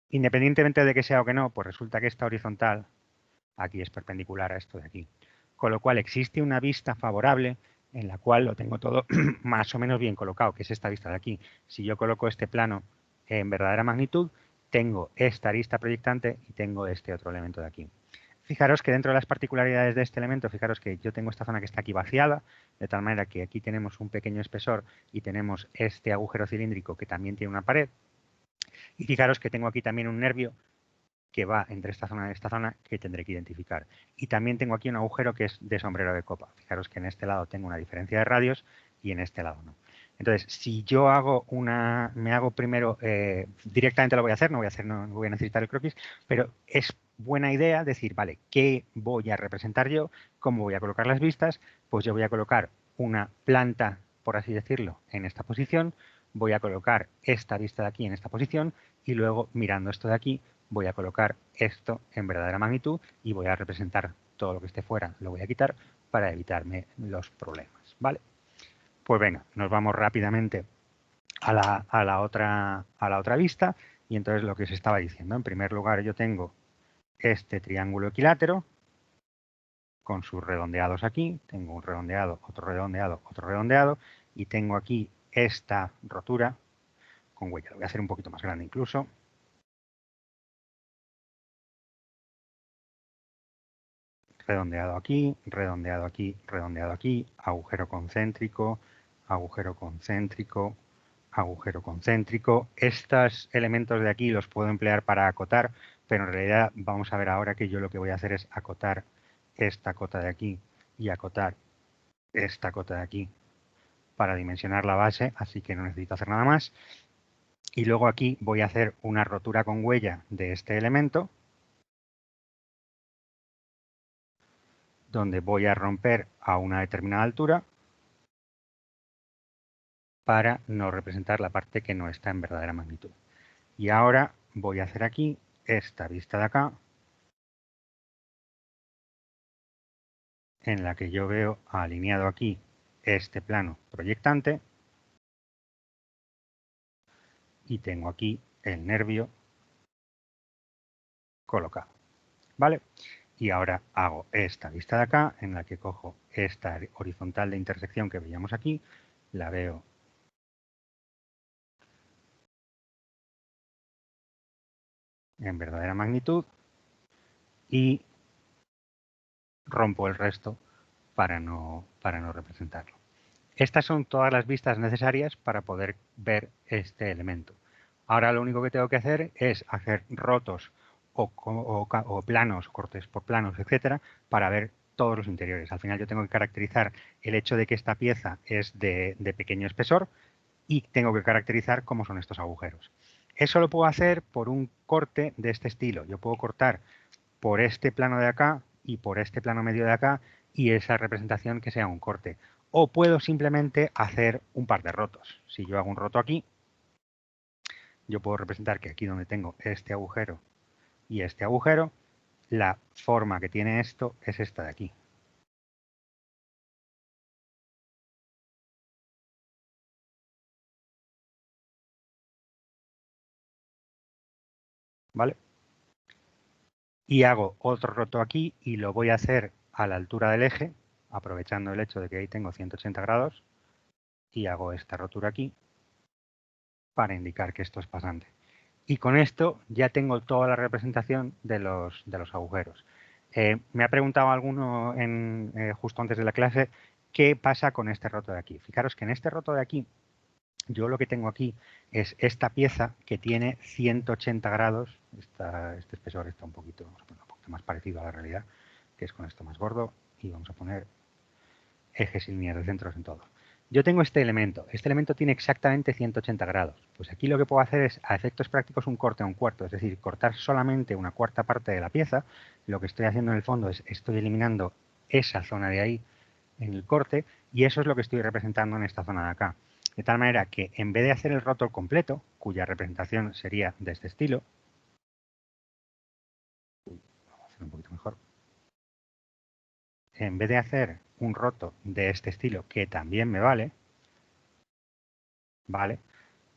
independientemente de que sea o que no, pues resulta que esta horizontal aquí es perpendicular a esto de aquí. Con lo cual existe una vista favorable en la cual lo tengo todo más o menos bien colocado, que es esta vista de aquí. Si yo coloco este plano en verdadera magnitud, tengo esta arista proyectante y tengo este otro elemento de aquí. Fijaros que dentro de las particularidades de este elemento, fijaros que yo tengo esta zona que está aquí vaciada, de tal manera que aquí tenemos un pequeño espesor y tenemos este agujero cilíndrico que también tiene una pared. Y fijaros que tengo aquí también un nervio que va entre esta zona y esta zona que tendré que identificar. Y también tengo aquí un agujero que es de sombrero de copa. Fijaros que en este lado tengo una diferencia de radios y en este lado no. Entonces, si yo me hago primero, directamente lo voy a hacer, no voy a necesitar el croquis, pero es buena idea decir, vale, ¿qué voy a representar yo? ¿Cómo voy a colocar las vistas? Pues yo voy a colocar una planta, por así decirlo, en esta posición, voy a colocar esta vista de aquí en esta posición y luego, mirando esto de aquí, voy a colocar esto en verdadera magnitud y voy a representar todo lo que esté fuera, lo voy a quitar para evitarme los problemas, ¿vale? Pues venga, nos vamos rápidamente a la otra vista y entonces lo que os estaba diciendo, en primer lugar yo tengo este triángulo equilátero con sus redondeados aquí, tengo un redondeado, otro redondeado y tengo aquí esta rotura con huella, lo voy a hacer un poquito más grande incluso. Redondeado aquí, redondeado aquí, redondeado aquí, agujero concéntrico, agujero concéntrico, agujero concéntrico. Estos elementos de aquí los puedo emplear para acotar, pero en realidad vamos a ver ahora que yo lo que voy a hacer es acotar esta cota de aquí y acotar esta cota de aquí para dimensionar la base, así que no necesito hacer nada más. Y luego aquí voy a hacer una rotura con huella de este elemento, donde voy a romper a una determinada altura para no representar la parte que no está en verdadera magnitud. Y ahora voy a hacer aquí esta vista de acá, en la que yo veo alineado aquí este plano proyectante y tengo aquí el nervio colocado. ¿Vale? Y ahora hago esta vista de acá, en la que cojo esta horizontal de intersección que veíamos aquí, la veo en verdadera magnitud y rompo el resto para no representarlo. Estas son todas las vistas necesarias para poder ver este elemento. Ahora lo único que tengo que hacer es hacer rotos o planos, cortes por planos, etcétera, para ver todos los interiores. Al final yo tengo que caracterizar el hecho de que esta pieza es de pequeño espesor y tengo que caracterizar cómo son estos agujeros. Eso lo puedo hacer por un corte de este estilo. Yo puedo cortar por este plano de acá y por este plano medio de acá y esa representación que sea un corte. O puedo simplemente hacer un par de rotos. Si yo hago un roto aquí, yo puedo representar que aquí donde tengo este agujero y este agujero, la forma que tiene esto es esta de aquí. ¿Vale? Y hago otro roto aquí y lo voy a hacer a la altura del eje, aprovechando el hecho de que ahí tengo 180 grados, y hago esta rotura aquí para indicar que esto es pasante. Y con esto ya tengo toda la representación de los agujeros. Me ha preguntado alguno justo antes de la clase qué pasa con este roto de aquí. Fijaros que en este roto de aquí, yo lo que tengo aquí es esta pieza que tiene 180 grados. Este espesor está un poquito más parecido a la realidad, que es con esto más gordo. Y vamos a poner ejes y líneas de centros en todo. Yo tengo este elemento tiene exactamente 180 grados. Pues aquí lo que puedo hacer es, a efectos prácticos, un corte a un cuarto, es decir, cortar solamente una cuarta parte de la pieza. Lo que estoy haciendo en el fondo es, estoy eliminando esa zona de ahí en el corte y eso es lo que estoy representando en esta zona de acá. De tal manera que en vez de hacer el roto completo, cuya representación sería de este estilo, vamos a hacer un poquito mejor. En vez de hacer un roto de este estilo, que también me vale,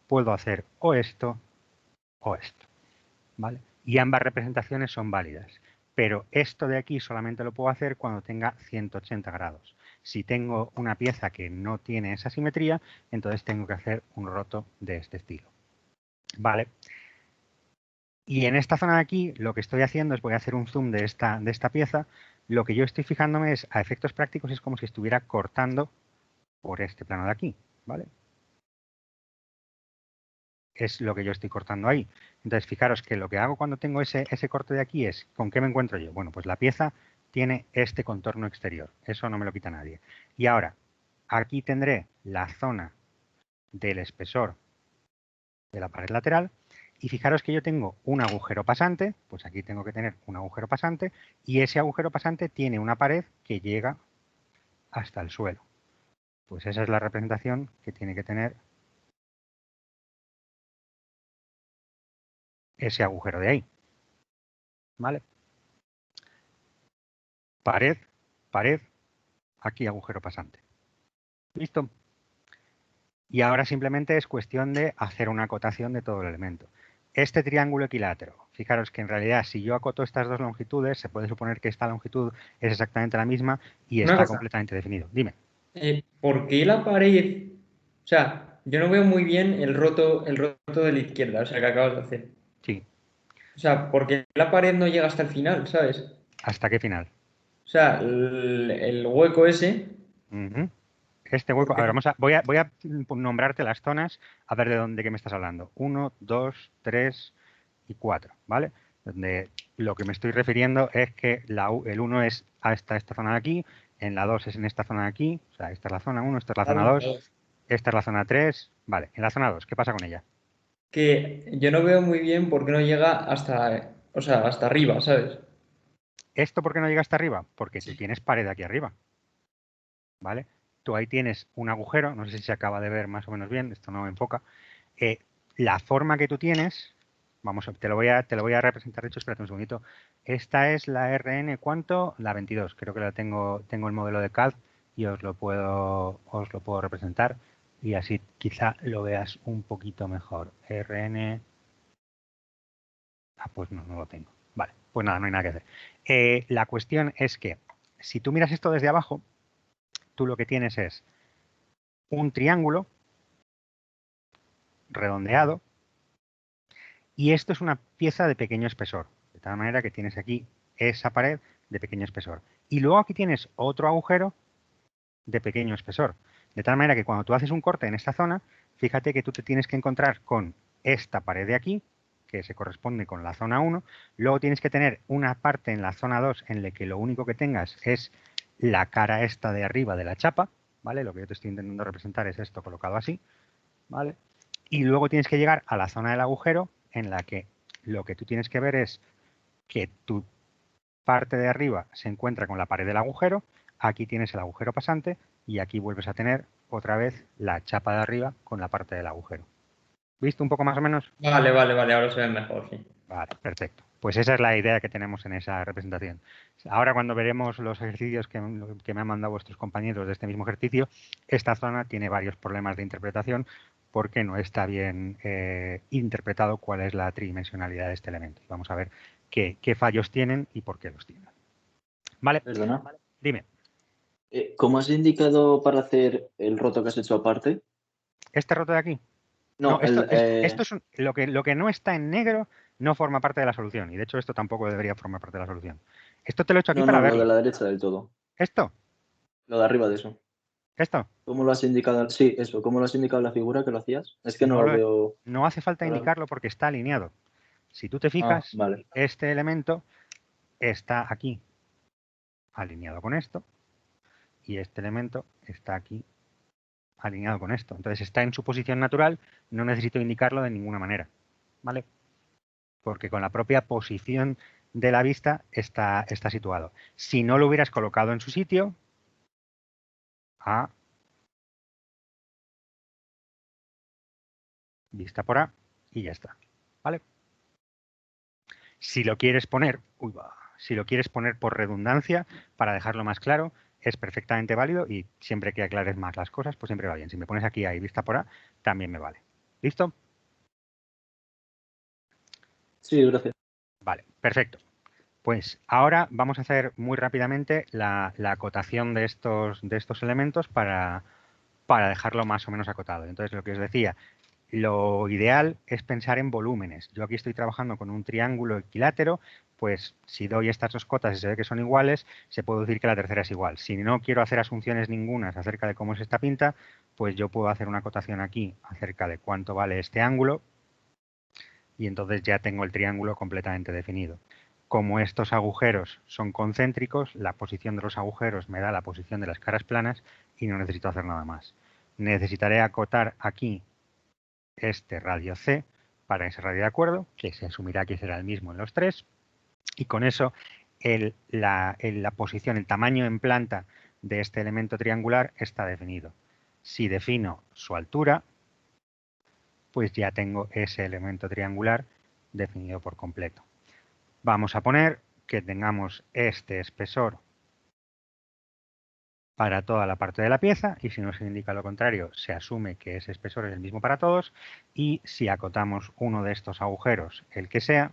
puedo hacer o esto o esto, ¿vale? Y ambas representaciones son válidas. Pero esto de aquí solamente lo puedo hacer cuando tenga 180 grados. Si tengo una pieza que no tiene esa simetría, entonces tengo que hacer un roto de este estilo. ¿Vale? Y en esta zona de aquí, lo que estoy haciendo es, voy a hacer un zoom de esta pieza. Lo que yo estoy fijándome es, a efectos prácticos, es como si estuviera cortando por este plano de aquí, ¿vale? Es lo que yo estoy cortando ahí. Entonces, fijaros que lo que hago cuando tengo ese corte de aquí es, ¿con qué me encuentro yo? Bueno, pues la pieza tiene este contorno exterior. Eso no me lo quita nadie. Y ahora, aquí tendré la zona del espesor de la pared lateral. Y fijaros que yo tengo un agujero pasante, pues aquí tengo que tener un agujero pasante, y ese agujero pasante tiene una pared que llega hasta el suelo. Pues esa es la representación que tiene que tener ese agujero de ahí. ¿Vale? Pared, pared, aquí agujero pasante. ¿Listo? Y ahora simplemente es cuestión de hacer una acotación de todo el elemento. Este triángulo equilátero, fijaros que en realidad si yo acoto estas dos longitudes, se puede suponer que esta longitud es exactamente la misma y Una está cosa, completamente definido. Dime. ¿por qué la pared? O sea, yo no veo muy bien el roto de la izquierda, o sea, que acabas de hacer. Sí. O sea, ¿por qué la pared no llega hasta el final, sabes? ¿Hasta qué final? O sea, el hueco ese, Ujú. Este ¿por hueco, a ver, qué? voy a nombrarte las zonas, a ver de qué me estás hablando. 1, 2, 3 y 4, ¿vale? Donde lo que me estoy refiriendo es que el 1 es hasta esta zona de aquí, en la 2 es en esta zona de aquí, o sea, esta es la zona 1, esta es la La zona uno, la 2, dos. esta es la zona 3, vale. En la zona 2, ¿qué pasa con ella? Que yo no veo muy bien por qué no llega hasta, o sea, hasta arriba, ¿sabes? ¿Esto por qué no llega hasta arriba? Porque tú Sí. tienes pared aquí arriba, ¿vale? Tú ahí tienes un agujero, no sé si se acaba de ver más o menos bien, esto no me enfoca. La forma que tú tienes, te lo voy a representar, de hecho, espérate un segundito. Esta es la RN, ¿cuánto? La 22, creo que tengo el modelo de CAD y os lo puedo representar y así quizá lo veas un poquito mejor. RN, pues no lo tengo. Vale, Pues nada, no hay nada que hacer. La cuestión es que si tú miras esto desde abajo, tú lo que tienes es un triángulo redondeado y esto es una pieza de pequeño espesor. De tal manera que tienes aquí esa pared de pequeño espesor. Y luego aquí tienes otro agujero de pequeño espesor. De tal manera que cuando tú haces un corte en esta zona, fíjate que tú te tienes que encontrar con esta pared de aquí, que se corresponde con la zona 1. Luego tienes que tener una parte en la zona 2 en la que lo único que tengas es la cara esta de arriba de la chapa, ¿vale? Lo que yo te estoy intentando representar es esto colocado así, ¿vale? Y luego tienes que llegar a la zona del agujero en la que lo que tú tienes que ver es que tu parte de arriba se encuentra con la pared del agujero, aquí tienes el agujero pasante y aquí vuelves a tener otra vez la chapa de arriba con la parte del agujero. ¿Visto un poco más o menos? Vale, ahora se ve mejor, sí. Vale, perfecto. Pues esa es la idea que tenemos en esa representación. Ahora cuando veremos los ejercicios que me han mandado vuestros compañeros de este mismo ejercicio, esta zona tiene varios problemas de interpretación porque no está bien interpretado cuál es la tridimensionalidad de este elemento. Vamos a ver qué fallos tienen y por qué los tienen. Vale, Perdona. dime. ¿Cómo has indicado para hacer el roto que has hecho aparte? ¿Este roto de aquí? No, esto es lo que no está en negro no forma parte de la solución. Y de hecho esto tampoco debería formar parte de la solución. Esto te lo he hecho aquí no, para lo de verlo. la derecha del todo. ¿Esto? Lo de arriba de eso. ¿Esto? ¿Cómo lo has indicado? Sí, eso. ¿Cómo lo has indicado en la figura que lo hacías? Es que no No, lo veo. no hace falta ahora. indicarlo porque está alineado. Si tú te Ah, fijas, vale. este elemento está aquí alineado con esto y este elemento está aquí alineado con esto. Entonces está en su posición natural, no necesito indicarlo de ninguna manera. ¿Vale? Porque con la propia posición de la vista está situado. Si no lo hubieras colocado en su sitio, A, vista por A, y ya está. ¿Vale? Si lo quieres poner, si lo quieres poner por redundancia, para dejarlo más claro, es perfectamente válido y siempre que aclares más las cosas, pues siempre va bien. Si me pones aquí A y vista por A, también me vale. ¿Listo? Sí, gracias. Vale, perfecto. Pues ahora vamos a hacer muy rápidamente la acotación de estos elementos para dejarlo más o menos acotado. Entonces, lo que os decía, lo ideal es pensar en volúmenes. Yo aquí estoy trabajando con un triángulo equilátero, pues si doy estas dos cotas y se ve que son iguales, se puede decir que la tercera es igual. Si no quiero hacer asunciones ningunas acerca de cómo es esta pinta, pues yo puedo hacer una acotación aquí acerca de cuánto vale este ángulo y entonces ya tengo el triángulo completamente definido. Como estos agujeros son concéntricos, la posición de los agujeros me da la posición de las caras planas y no necesito hacer nada más. Necesitaré acotar aquí este radio C para ese radio de acuerdo, que se asumirá que será el mismo en los tres, y con eso la posición, el tamaño en planta de este elemento triangular está definido. Si defino su altura, pues ya tengo ese elemento triangular definido por completo. Vamos a poner que tengamos este espesor para toda la parte de la pieza y si no se indica lo contrario, se asume que ese espesor es el mismo para todos y si acotamos uno de estos agujeros, el que sea,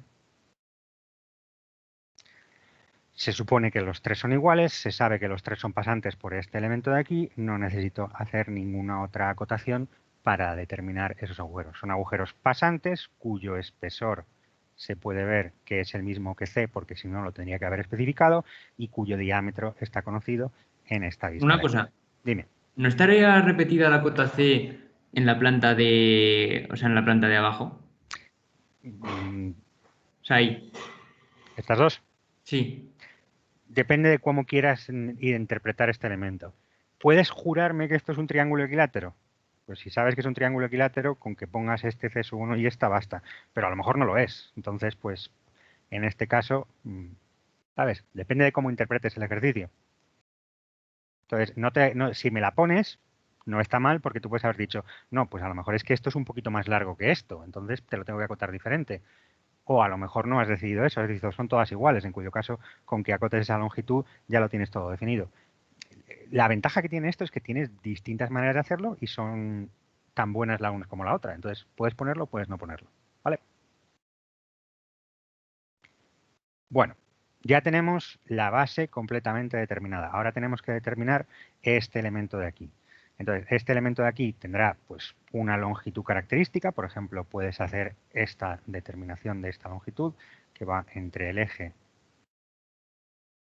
se supone que los tres son iguales, se sabe que los tres son pasantes por este elemento de aquí, no necesito hacer ninguna otra acotación para determinar esos agujeros. Son agujeros pasantes cuyo espesor se puede ver que es el mismo que C, porque si no lo tendría que haber especificado, y cuyo diámetro está conocido en esta vista. Una cosa, Dime. ¿no estaría repetida la cota C en la planta de, o sea, en la planta de abajo? O sea, ahí. ¿Estas dos? Sí. Depende de cómo quieras interpretar este elemento. ¿Puedes jurarme que esto es un triángulo equilátero? Pues si sabes que es un triángulo equilátero, con que pongas este C1 y esta basta. Pero a lo mejor no lo es. Entonces, pues, en este caso, ¿sabes? Depende de cómo interpretes el ejercicio. Entonces, si me la pones, no está mal porque tú puedes haber dicho, no, pues a lo mejor es que esto es un poquito más largo que esto, entonces te lo tengo que acotar diferente. O a lo mejor no has decidido eso, has decidido son todas iguales, en cuyo caso, con que acotes esa longitud ya lo tienes todo definido. La ventaja que tiene esto es que tienes distintas maneras de hacerlo y son tan buenas la una como la otra. Entonces, puedes ponerlo, puedes no ponerlo. ¿Vale? Bueno, ya tenemos la base completamente determinada. Ahora tenemos que determinar este elemento de aquí. Entonces, este elemento de aquí tendrá pues una longitud característica. Por ejemplo, puedes hacer esta determinación de esta longitud que va entre el eje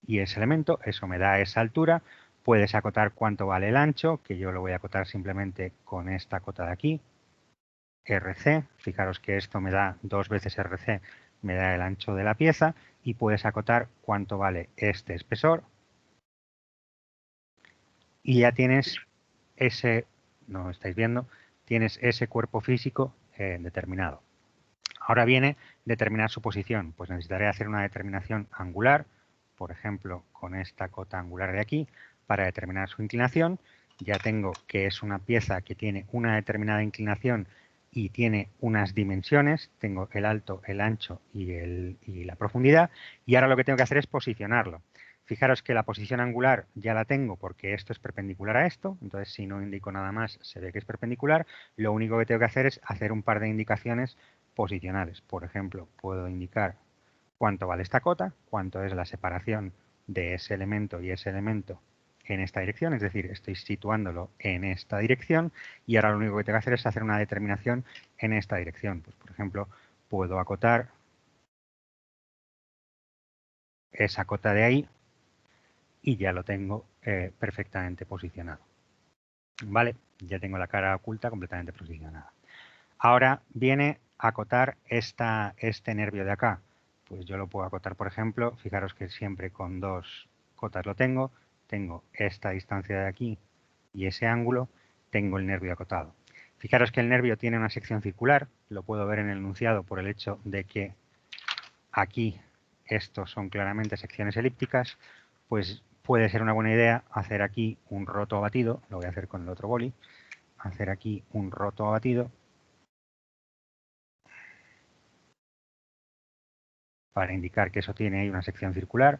y ese elemento. Eso me da esa altura. Puedes acotar cuánto vale el ancho, que yo lo voy a acotar simplemente con esta cota de aquí, RC. Fijaros que esto me da 2 veces RC, me da el ancho de la pieza, y puedes acotar cuánto vale este espesor. Y ya tienes ese, no lo estáis viendo, tienes ese cuerpo físico determinado. Ahora viene determinar su posición. Pues necesitaré hacer una determinación angular, por ejemplo, con esta cota angular de aquí, para determinar su inclinación. Ya tengo que es una pieza que tiene una determinada inclinación y tiene unas dimensiones. Tengo el alto, el ancho y la profundidad. Y ahora lo que tengo que hacer es posicionarlo. Fijaros que la posición angular ya la tengo porque esto es perpendicular a esto. Entonces, si no indico nada más, se ve que es perpendicular. Lo único que tengo que hacer es hacer un par de indicaciones posicionales. Por ejemplo, puedo indicar cuánto vale esta cota, cuánto es la separación de ese elemento y ese elemento en esta dirección, es decir, estoy situándolo en esta dirección, y ahora lo único que tengo que hacer es hacer una determinación en esta dirección. Pues, por ejemplo, puedo acotar esa cota de ahí y ya lo tengo perfectamente posicionado. ¿Vale? Ya tengo la cara oculta completamente posicionada. Ahora viene a acotar este nervio de acá. Pues yo lo puedo acotar, por ejemplo, fijaros que siempre con 2 cotas lo tengo. Tengo esta distancia de aquí y ese ángulo, tengo el nervio acotado. Fijaros que el nervio tiene una sección circular, lo puedo ver en el enunciado por el hecho de que aquí estos son claramente secciones elípticas. Pues puede ser una buena idea hacer aquí un roto abatido, lo voy a hacer con el otro boli, hacer aquí un roto abatido para indicar que eso tiene ahí una sección circular,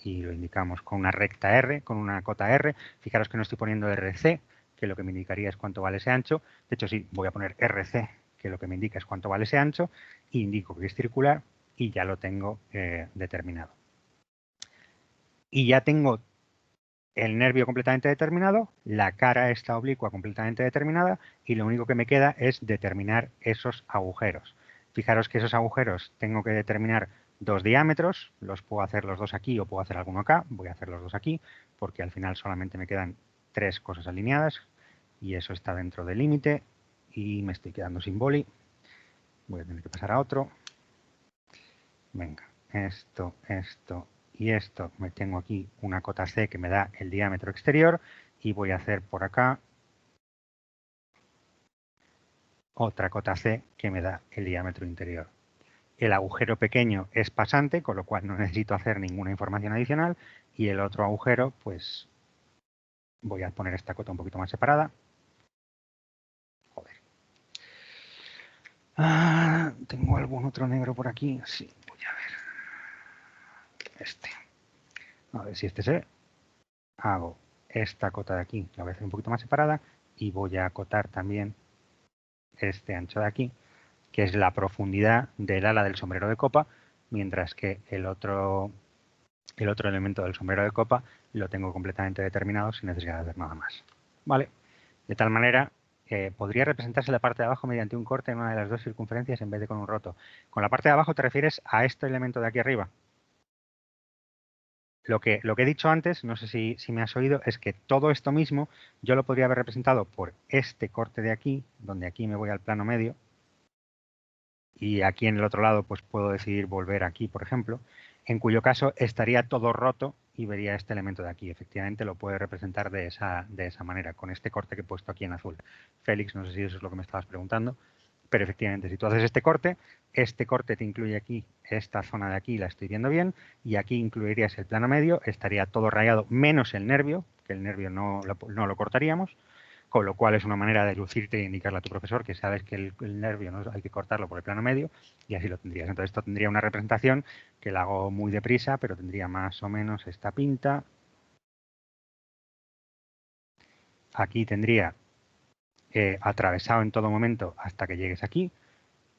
y lo indicamos con una recta R, con una cota R. Fijaros que no estoy poniendo RC, que lo que me indicaría es cuánto vale ese ancho. De hecho, sí, voy a poner RC, que lo que me indica es cuánto vale ese ancho, e indico que es circular y ya lo tengo determinado. Y ya tengo el nervio completamente determinado, la cara esta oblicua completamente determinada, y lo único que me queda es determinar esos agujeros. Fijaros que esos agujeros tengo que determinar 2 diámetros, los puedo hacer los 2 aquí o puedo hacer alguno acá. Voy a hacer los 2 aquí porque al final solamente me quedan 3 cosas alineadas y eso está dentro del límite y me estoy quedando sin boli. Voy a tener que pasar a otro. Venga, esto y esto. Me tengo aquí una cota C que me da el diámetro exterior y voy a hacer por acá otra cota C que me da el diámetro interior. El agujero pequeño es pasante, con lo cual no necesito hacer ninguna información adicional, y el otro agujero, pues voy a poner esta cota un poquito más separada. Joder. ¿Tengo algún otro negro por aquí? Sí, voy a ver. A ver si este se ve. Hago esta cota de aquí, la voy a hacer un poquito más separada, y voy a acotar también este ancho de aquí, que es la profundidad del ala del sombrero de copa, mientras que el otro elemento del sombrero de copa lo tengo completamente determinado sin necesidad de hacer nada más. ¿Vale? De tal manera que podría representarse la parte de abajo mediante un corte en una de las 2 circunferencias en vez de con un roto. Con la parte de abajo te refieres a este elemento de aquí arriba. Lo que he dicho antes, no sé si me has oído, es que todo esto mismo yo lo podría haber representado por este corte de aquí, donde aquí me voy al plano medio, y aquí en el otro lado pues puedo decidir volver aquí, por ejemplo, en cuyo caso estaría todo roto y vería este elemento de aquí. Efectivamente lo puede representar de esa manera, con este corte que he puesto aquí en azul. Félix, no sé si eso es lo que me estabas preguntando, pero efectivamente, si tú haces este corte te incluye aquí, esta zona de aquí la estoy viendo bien, y aquí incluirías el plano medio, estaría todo rayado menos el nervio, que el nervio no lo cortaríamos, con lo cual es una manera de lucirte e indicarle a tu profesor que sabes que el nervio no hay que cortarlo por el plano medio, y así lo tendrías. Entonces esto tendría una representación que la hago muy deprisa, pero tendría más o menos esta pinta. Aquí tendría atravesado en todo momento hasta que llegues aquí.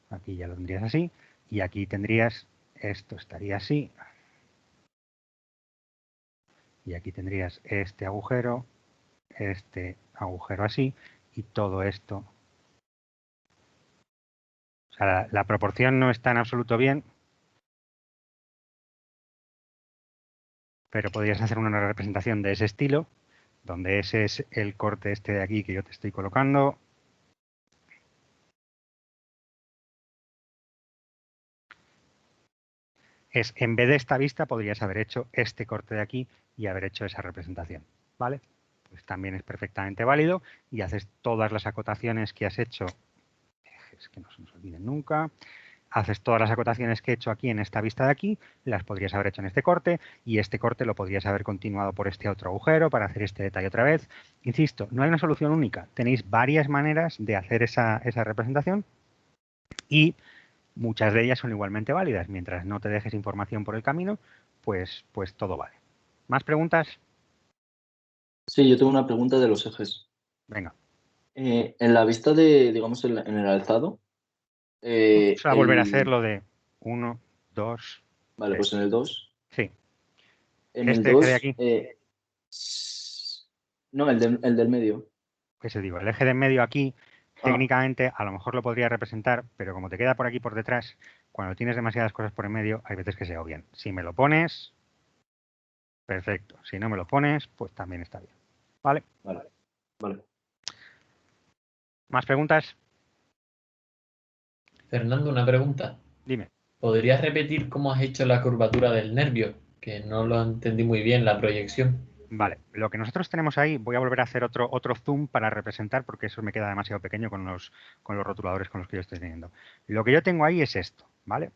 Aquí ya lo tendrías así. Y aquí tendrías esto estaría así. Y aquí tendrías este agujero así, y todo esto. O sea, la proporción no está en absoluto bien, pero podrías hacer una representación de ese estilo, donde ese es el corte este de aquí que yo te estoy colocando. En vez de esta vista, podrías haber hecho este corte de aquí y haber hecho esa representación, ¿vale? Pues también es perfectamente válido y haces todas las acotaciones que has hecho, es que no se nos olviden nunca, haces todas las acotaciones que he hecho aquí en esta vista de aquí, las podrías haber hecho en este corte y este corte lo podrías haber continuado por este otro agujero para hacer este detalle otra vez. Insisto, no hay una solución única, tenéis varias maneras de hacer esa representación y muchas de ellas son igualmente válidas. Mientras no te dejes información por el camino, pues todo vale. ¿Más preguntas? Sí, yo tengo una pregunta de los ejes. Venga. En la vista de, digamos, en el alzado. Vamos a volver a hacer lo de 1, 2. Vale, pues en el 2. Sí. En Este el eje 2. de aquí. No, el del medio. Eso digo, el eje de en medio aquí, técnicamente, a lo mejor lo podría representar, pero como te queda por aquí por detrás, cuando tienes demasiadas cosas por en medio, hay veces que se obvian. Si me lo pones, perfecto. Si no me lo pones, pues también está bien. ¿Vale? Vale. ¿Más preguntas? Fernando, una pregunta. Dime. ¿Podrías repetir cómo has hecho la curvatura del nervio? Que no lo entendí muy bien, la proyección. Vale, lo que nosotros tenemos ahí, voy a volver a hacer otro zoom para representar, porque eso me queda demasiado pequeño con los rotuladores con los que yo estoy teniendo. Lo que yo tengo ahí es esto, ¿vale?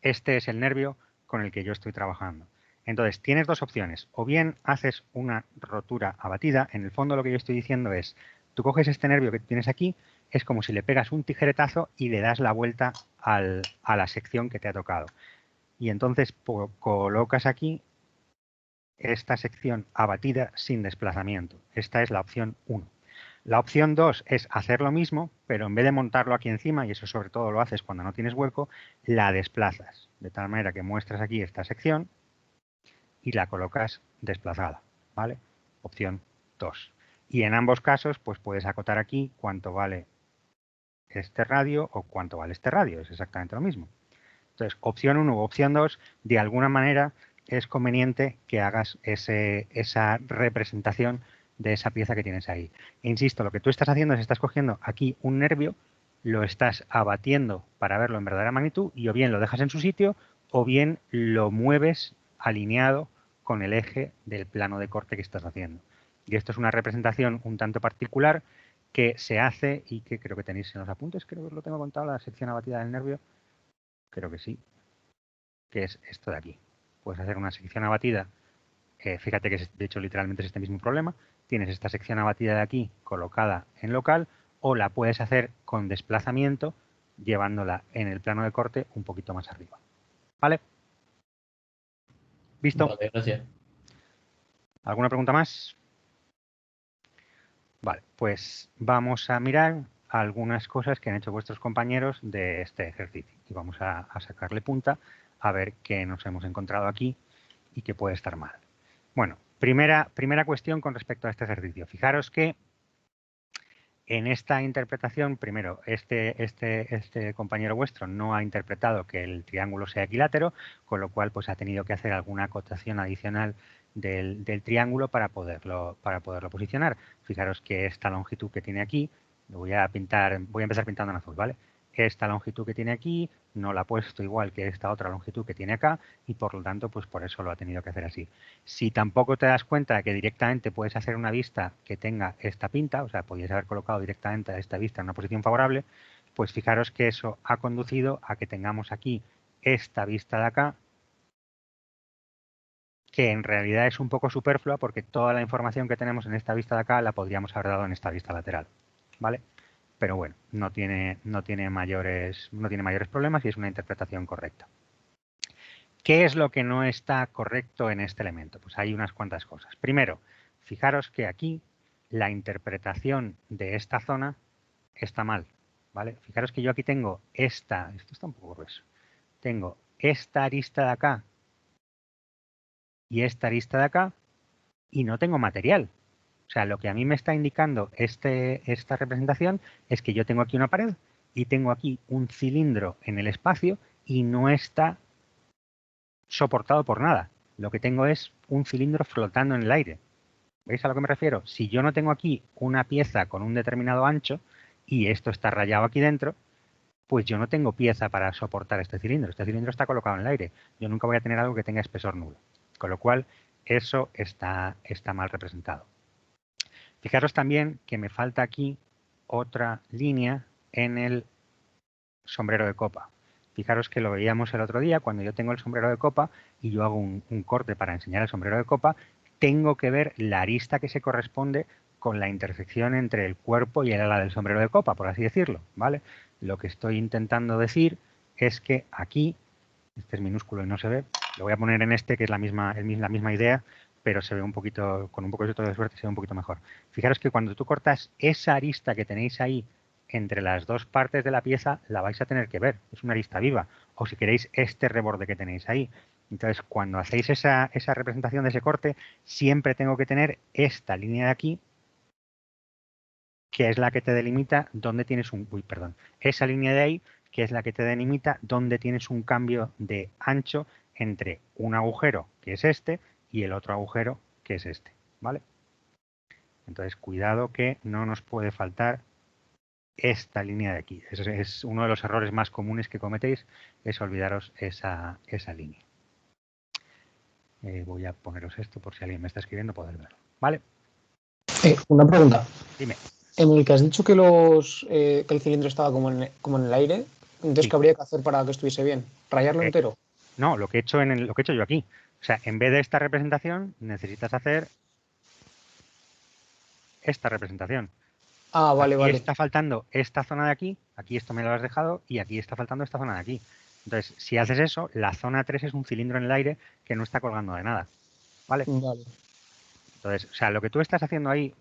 Este es el nervio con el que yo estoy trabajando. Entonces, tienes dos opciones. O bien haces una rotura abatida. En el fondo lo que yo estoy diciendo es, tú coges este nervio que tienes aquí, es como si le pegas un tijeretazo y le das la vuelta a la sección que te ha tocado. Y entonces colocas aquí esta sección abatida sin desplazamiento. Esta es la opción 1. La opción 2 es hacer lo mismo, pero en vez de montarlo aquí encima, y eso sobre todo lo haces cuando no tienes hueco, la desplazas. De tal manera que muestras aquí esta sección y la colocas desplazada. ¿Vale? Opción 2. Y en ambos casos, pues puedes acotar aquí cuánto vale este radio o cuánto vale este radio. Es exactamente lo mismo. Entonces, opción 1 u opción 2, de alguna manera es conveniente que hagas esa representación de esa pieza que tienes ahí. Insisto, lo que tú estás haciendo es estás cogiendo aquí un nervio, lo estás abatiendo para verlo en verdadera magnitud y o bien lo dejas en su sitio o bien lo mueves alineado con el eje del plano de corte que estás haciendo. Y esto es una representación un tanto particular que se hace y que creo que tenéis en los apuntes, creo que os lo tengo contado, la sección abatida del nervio. Creo que sí, que es esto de aquí. Puedes hacer una sección abatida, fíjate que de hecho literalmente es este mismo problema, tienes esta sección abatida de aquí colocada en local o la puedes hacer con desplazamiento llevándola en el plano de corte un poquito más arriba. ¿Vale? ¿Visto? Vale, gracias. ¿Alguna pregunta más? Vale, pues vamos a mirar algunas cosas que han hecho vuestros compañeros de este ejercicio y vamos a sacarle punta a ver qué nos hemos encontrado aquí y qué puede estar mal. Bueno, primera cuestión con respecto a este ejercicio. Fijaros que en esta interpretación, primero, este compañero vuestro no ha interpretado que el triángulo sea equilátero, con lo cual pues ha tenido que hacer alguna acotación adicional del triángulo para poderlo posicionar. Fijaros que esta longitud que tiene aquí, lo voy a empezar pintando en azul, ¿vale? Esta longitud que tiene aquí no la ha puesto igual que esta otra longitud que tiene acá y por lo tanto pues por eso lo ha tenido que hacer así. Si tampoco te das cuenta que directamente puedes hacer una vista que tenga esta pinta, o sea, podrías haber colocado directamente a esta vista en una posición favorable, pues fijaros que eso ha conducido a que tengamos aquí esta vista de acá, que en realidad es un poco superflua porque toda la información que tenemos en esta vista de acá la podríamos haber dado en esta vista lateral, ¿vale? Pero bueno, no tiene mayores problemas y es una interpretación correcta. ¿Qué es lo que no está correcto en este elemento? Pues hay unas cuantas cosas. Primero, fijaros que aquí la interpretación de esta zona está mal, ¿vale? Fijaros que yo aquí tengo esto está un poco grueso, tengo esta arista de acá y esta arista de acá y no tengo material. O sea, lo que a mí me está indicando esta representación es que yo tengo aquí una pared y tengo aquí un cilindro en el espacio y no está soportado por nada. Lo que tengo es un cilindro flotando en el aire. ¿Veis a lo que me refiero? Si yo no tengo aquí una pieza con un determinado ancho y esto está rayado aquí dentro, pues yo no tengo pieza para soportar este cilindro. Este cilindro está colocado en el aire. Yo nunca voy a tener algo que tenga espesor nulo. Con lo cual, eso está mal representado. Fijaros también que me falta aquí otra línea en el sombrero de copa. Fijaros que lo veíamos el otro día, cuando yo tengo el sombrero de copa y yo hago un corte para enseñar el sombrero de copa, tengo que ver la arista que se corresponde con la intersección entre el cuerpo y el ala del sombrero de copa, por así decirlo, ¿vale? Lo que estoy intentando decir es que aquí, este es minúsculo y no se ve, lo voy a poner en este, que es la misma idea, pero se ve un poquito, con un poco de suerte, se ve un poquito mejor. Fijaros que cuando tú cortas esa arista que tenéis ahí entre las dos partes de la pieza, la vais a tener que ver. Es una arista viva. O si queréis, este reborde que tenéis ahí. Entonces, cuando hacéis esa representación de ese corte, siempre tengo que tener esta línea de aquí, que es la que te delimita dónde tienes un... Uy, perdón. Esa línea de ahí, que es la que te delimita dónde tienes un cambio de ancho entre un agujero, que es este, y el otro agujero, que es este. ¿Vale? Entonces, cuidado que no nos puede faltar esta línea de aquí. Es uno de los errores más comunes que cometéis, es olvidaros esa línea. Voy a poneros esto por si alguien me está escribiendo, poder verlo. ¿Vale? Una pregunta. Dime. En el que has dicho que el cilindro estaba como en el aire, entonces, Sí. ¿qué habría que hacer para que estuviese bien? ¿Rayarlo entero? No, lo que he hecho yo aquí. O sea, en vez de esta representación, necesitas hacer esta representación. Ah, vale, aquí vale. está faltando esta zona de aquí esto me lo has dejado, y aquí está faltando esta zona de aquí. Entonces, si haces eso, la zona 3 es un cilindro en el aire que no está colgando de nada. ¿Vale? Vale. Entonces, o sea, lo que tú estás haciendo ahí,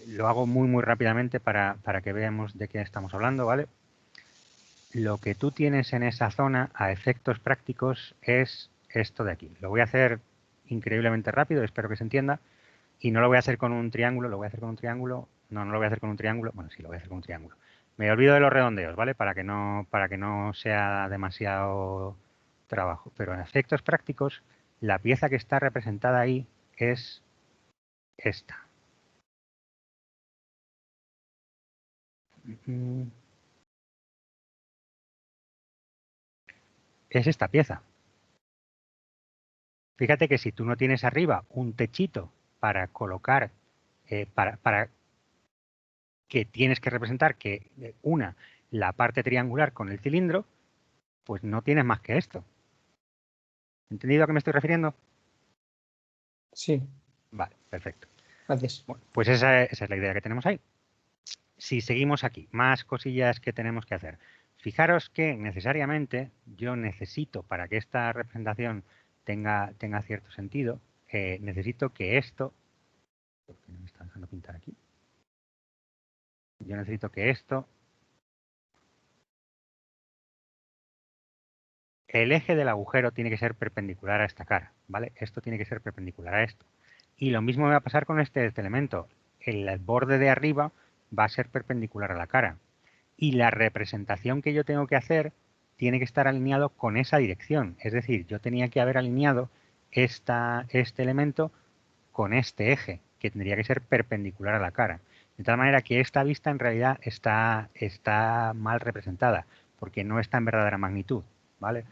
lo hago muy, muy rápidamente para que veamos de qué estamos hablando, ¿vale? Lo que tú tienes en esa zona, a efectos prácticos, es esto de aquí. Lo voy a hacer increíblemente rápido, espero que se entienda. Y no lo voy a hacer con un triángulo, lo voy a hacer con un triángulo. No, no lo voy a hacer con un triángulo. Bueno, sí, lo voy a hacer con un triángulo. Me olvido de los redondeos, ¿vale? Para que no sea demasiado trabajo. Pero en efectos prácticos, la pieza que está representada ahí es esta. Es esta pieza. Fíjate que si tú no tienes arriba un techito para colocar, para que tienes que representar que una la parte triangular con el cilindro, pues no tienes más que esto. ¿Entendido a qué me estoy refiriendo? Sí. Vale, perfecto. Gracias. Bueno, pues esa es la idea que tenemos ahí. Si seguimos aquí, más cosillas que tenemos que hacer. Fijaros que necesariamente yo necesito, para que esta representación tenga cierto sentido, necesito que esto... ¿Por qué no me está dejando pintar aquí? Yo necesito que esto... El eje del agujero tiene que ser perpendicular a esta cara, ¿vale? Esto tiene que ser perpendicular a esto. Y lo mismo me va a pasar con este elemento. El borde de arriba va a ser perpendicular a la cara. Y la representación que yo tengo que hacer tiene que estar alineado con esa dirección. Es decir, yo tenía que haber alineado este elemento con este eje, que tendría que ser perpendicular a la cara. De tal manera que esta vista en realidad está mal representada, porque no está en verdadera magnitud, ¿vale?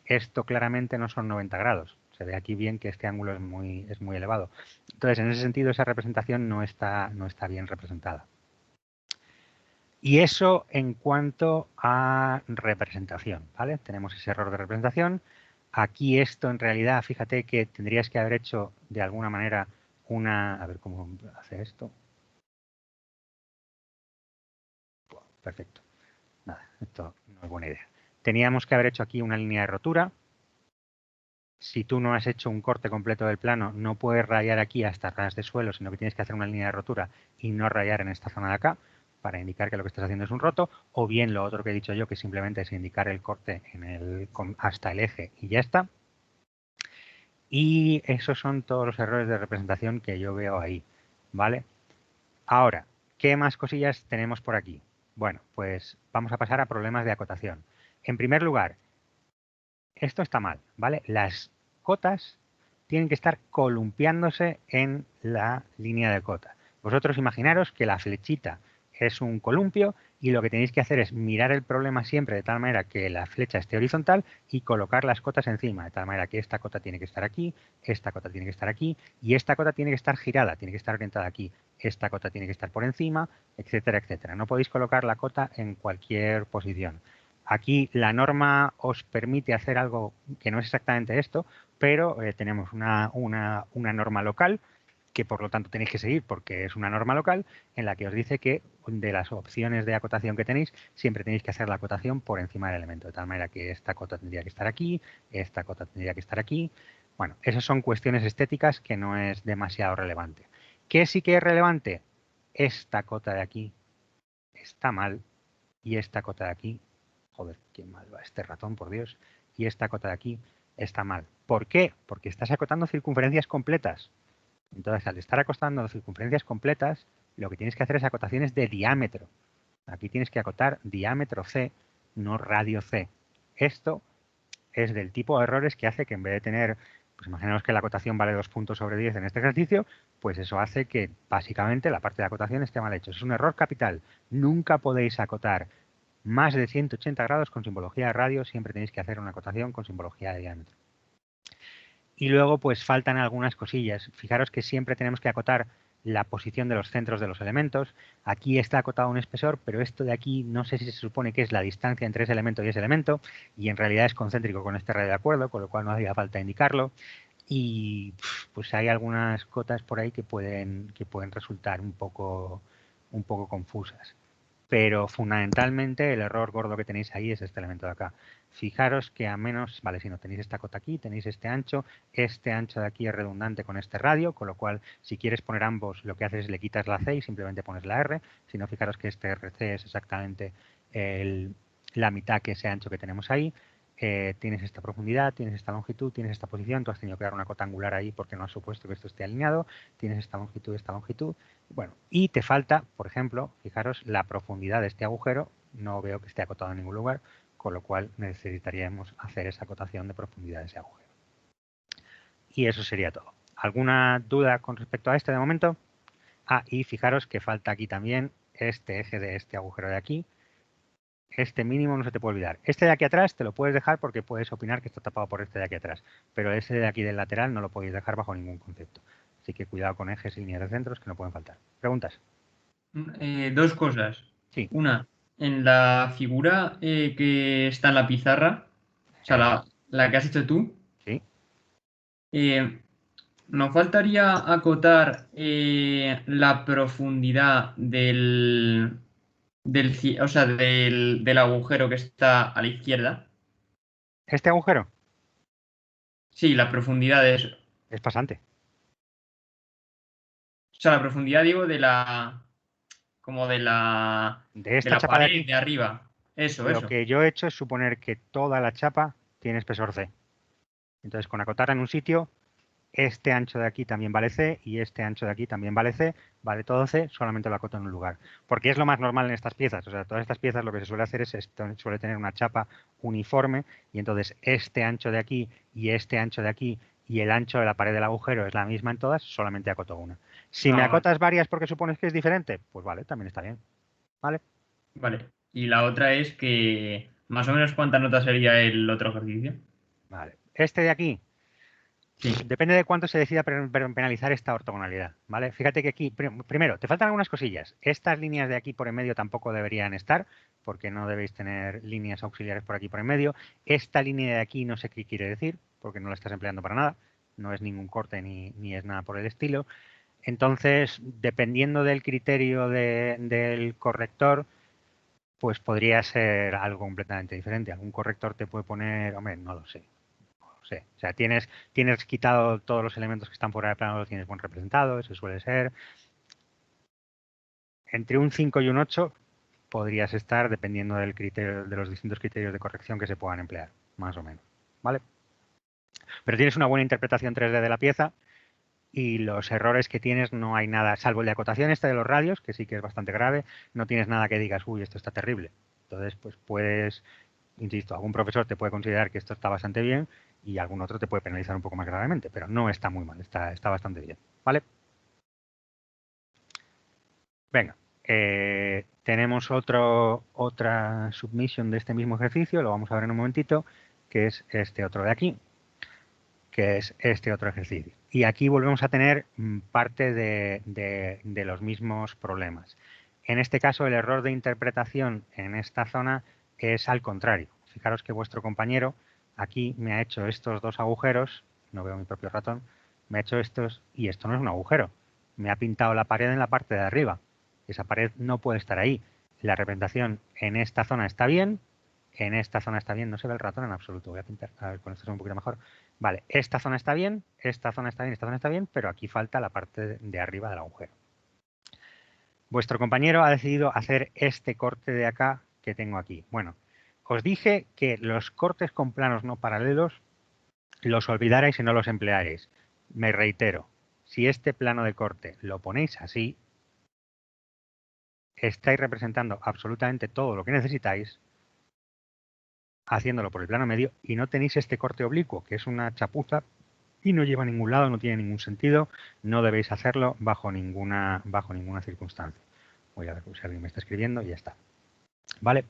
Esto claramente no son 90 grados. Se ve aquí bien que este ángulo es muy elevado. Entonces, en ese sentido, esa representación no está bien representada. Y eso en cuanto a representación, ¿vale? Tenemos ese error de representación. Aquí esto en realidad, fíjate que tendrías que haber hecho de alguna manera a ver cómo hace esto. Perfecto. Nada, esto no es buena idea. Teníamos que haber hecho aquí una línea de rotura. Si tú no has hecho un corte completo del plano, no puedes rayar aquí hasta ras de suelo, sino que tienes que hacer una línea de rotura y no rayar en esta zona de acá. para indicar que lo que estás haciendo es un roto, o bien lo otro que he dicho yo, que simplemente es indicar el corte hasta el eje y ya está. Y esos son todos los errores de representación que yo veo ahí, ¿vale? Ahora, ¿qué más cosillas tenemos por aquí? Bueno, pues vamos a pasar a problemas de acotación. En primer lugar, esto está mal, ¿vale? Las cotas tienen que estar columpiándose en la línea de cota. Vosotros imaginaros que la flechita es un columpio y lo que tenéis que hacer es mirar el problema siempre de tal manera que la flecha esté horizontal y colocar las cotas encima, de tal manera que esta cota tiene que estar aquí, esta cota tiene que estar aquí y esta cota tiene que estar girada, tiene que estar orientada aquí, esta cota tiene que estar por encima, etcétera, etcétera. No podéis colocar la cota en cualquier posición. Aquí la norma os permite hacer algo que no es exactamente esto, pero tenemos una norma local que por lo tanto tenéis que seguir porque es una norma local en la que os dice que de las opciones de acotación que tenéis, siempre tenéis que hacer la acotación por encima del elemento, de tal manera que esta cota tendría que estar aquí, esta cota tendría que estar aquí. Bueno, esas son cuestiones estéticas que no es demasiado relevante. ¿Qué sí que es relevante? Esta cota de aquí está mal y esta cota de aquí, joder, qué mal va este ratón, por Dios, y esta cota de aquí está mal. ¿Por qué? Porque estás acotando circunferencias completas. Entonces, al estar acotando circunferencias completas, lo que tienes que hacer es acotaciones de diámetro. Aquí tienes que acotar diámetro C, no radio C. Esto es del tipo de errores que hace que en vez de tener, pues imaginaos que la acotación vale 2 puntos sobre 10 en este ejercicio, pues eso hace que básicamente la parte de acotación esté mal hecho. Es un error capital. Nunca podéis acotar más de 180 grados con simbología de radio, siempre tenéis que hacer una acotación con simbología de diámetro. Y luego pues faltan algunas cosillas. Fijaros que siempre tenemos que acotar la posición de los centros de los elementos. Aquí está acotado un espesor, pero esto de aquí no sé si se supone que es la distancia entre ese elemento y ese elemento, y en realidad es concéntrico con este radio de acuerdo, con lo cual no hacía falta indicarlo. Y pues hay algunas cotas por ahí que pueden resultar un poco confusas. Pero fundamentalmente el error gordo que tenéis ahí es este elemento de acá. Fijaros que a menos, vale, si no tenéis esta cota aquí, tenéis este ancho de aquí es redundante con este radio, con lo cual si quieres poner ambos lo que haces es le quitas la C y simplemente pones la R, si no fijaros que este RC es exactamente la mitad que ese ancho que tenemos ahí. Tienes esta profundidad, tienes esta longitud, tienes esta posición, tú has tenido que dar una cota angular ahí porque no has supuesto que esto esté alineado, tienes esta longitud, bueno, y te falta, por ejemplo, fijaros, la profundidad de este agujero, no veo que esté acotado en ningún lugar, con lo cual necesitaríamos hacer esa acotación de profundidad de ese agujero. Y eso sería todo. ¿Alguna duda con respecto a este de momento? Ah, y fijaros que falta aquí también este eje de este agujero de aquí. Este mínimo no se te puede olvidar. Este de aquí atrás te lo puedes dejar porque puedes opinar que está tapado por este de aquí atrás. Pero ese de aquí del lateral no lo podéis dejar bajo ningún concepto. Así que cuidado con ejes y líneas de centros que no pueden faltar. ¿Preguntas? Dos cosas. Sí. Una, en la figura que está en la pizarra, o sea, la que has hecho tú, Sí. nos faltaría acotar la profundidad o sea, del agujero que está a la izquierda. ¿Este agujero? Sí, la profundidad es. Es pasante. O sea, la profundidad, digo, de la. Como de la. De De esta la chapa de pared aquí, de arriba. Eso, lo eso. que yo he hecho es suponer que toda la chapa tiene espesor C. Entonces, con acotar en un sitio, este ancho de aquí también vale C y este ancho de aquí también vale C, vale todo C, solamente lo acoto en un lugar. Porque es lo más normal en estas piezas. O sea, todas estas piezas lo que se suele hacer es suele tener una chapa uniforme y entonces este ancho de aquí y este ancho de aquí y el ancho de la pared del agujero es la misma en todas, solamente acoto una. Si me Vale. acotas varias porque supones que es diferente, pues vale, también está bien. ¿Vale? Vale. Y la otra es que. Más o menos cuánta nota sería el otro ejercicio. Vale. Este de aquí, Sí. depende de cuánto se decida penalizar esta ortogonalidad, ¿vale? Fíjate que aquí, primero, te faltan algunas cosillas. Estas líneas de aquí por en medio tampoco deberían estar, porque no debéis tener líneas auxiliares por aquí por en medio. Esta línea de aquí no sé qué quiere decir, porque no la estás empleando para nada. No es ningún corte ni es nada por el estilo. Entonces, dependiendo del criterio del corrector, pues podría ser algo completamente diferente. Algún corrector te puede poner, hombre, no lo sé. Sí, o sea, tienes quitado todos los elementos que están fuera de plano, los tienes buen representados, eso suele ser. entre un 5 y un 8 podrías estar dependiendo del criterio, de los distintos criterios de corrección que se puedan emplear, más o menos, ¿vale? Pero tienes una buena interpretación 3D de la pieza y los errores que tienes no hay nada, salvo el de acotación este de los radios, que sí que es bastante grave, no tienes nada que digas, uy, esto está terrible. Entonces, pues puedes, insisto, algún profesor te puede considerar que esto está bastante bien y algún otro te puede penalizar un poco más gravemente, pero no está muy mal, está bastante bien, ¿vale? Venga, tenemos otra submission de este mismo ejercicio, lo vamos a ver en un momentito, que es este otro de aquí, que es este otro ejercicio. Y aquí volvemos a tener parte de los mismos problemas. En este caso, el error de interpretación en esta zona es al contrario. Fijaros que vuestro compañero aquí me ha hecho estos dos agujeros, no veo mi propio ratón, me ha hecho estos, y esto no es un agujero. Me ha pintado la pared en la parte de arriba. Esa pared no puede estar ahí. La representación en esta zona está bien, en esta zona está bien, no se ve el ratón en absoluto. Voy a pintar, a ver, con esto es un poquito mejor. Vale, esta zona está bien, esta zona está bien, esta zona está bien, pero aquí falta la parte de arriba del agujero. Vuestro compañero ha decidido hacer este corte de acá que tengo aquí. Bueno, os dije que los cortes con planos no paralelos los olvidarais y no los emplearéis. Me reitero, si este plano de corte lo ponéis así, estáis representando absolutamente todo lo que necesitáis haciéndolo por el plano medio y no tenéis este corte oblicuo, que es una chapuza y no lleva a ningún lado, no tiene ningún sentido, no debéis hacerlo bajo ninguna circunstancia. Voy a ver si alguien me está escribiendo y ya está. ¿Vale?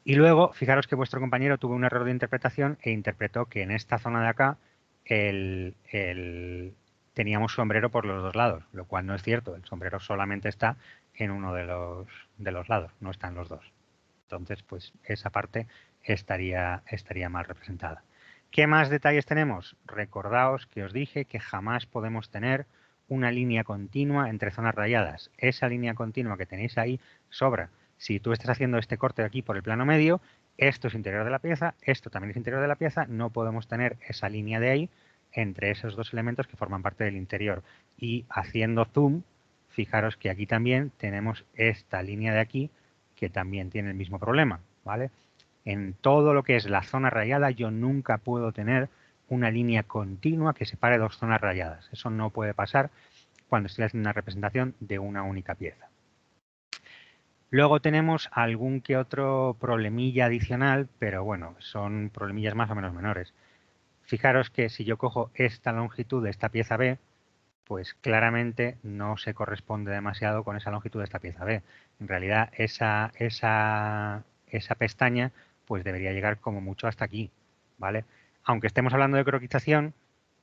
Y luego, fijaros que vuestro compañero tuvo un error de interpretación e interpretó que en esta zona de acá teníamos sombrero por los dos lados, lo cual no es cierto. El sombrero solamente está en uno de los lados, no está en los dos. Entonces, pues esa parte estaría mal representada. ¿Qué más detalles tenemos? Recordaos que os dije que jamás podemos tener una línea continua entre zonas rayadas. Esa línea continua que tenéis ahí sobra. Si tú estás haciendo este corte de aquí por el plano medio, esto es interior de la pieza, esto también es interior de la pieza, no podemos tener esa línea de ahí entre esos dos elementos que forman parte del interior. Y haciendo zoom, fijaros que aquí también tenemos esta línea de aquí que también tiene el mismo problema, ¿vale? En todo lo que es la zona rayada yo nunca puedo tener una línea continua que separe dos zonas rayadas. Eso no puede pasar cuando estoy haciendo una representación de una única pieza. Luego tenemos algún que otro problemilla adicional, pero bueno, son problemillas más o menos menores. Fijaros que si yo cojo esta longitud de esta pieza B, pues claramente no se corresponde demasiado con esa longitud de esta pieza B. En realidad esa pestaña pues debería llegar como mucho hasta aquí, ¿vale? Aunque estemos hablando de croquización,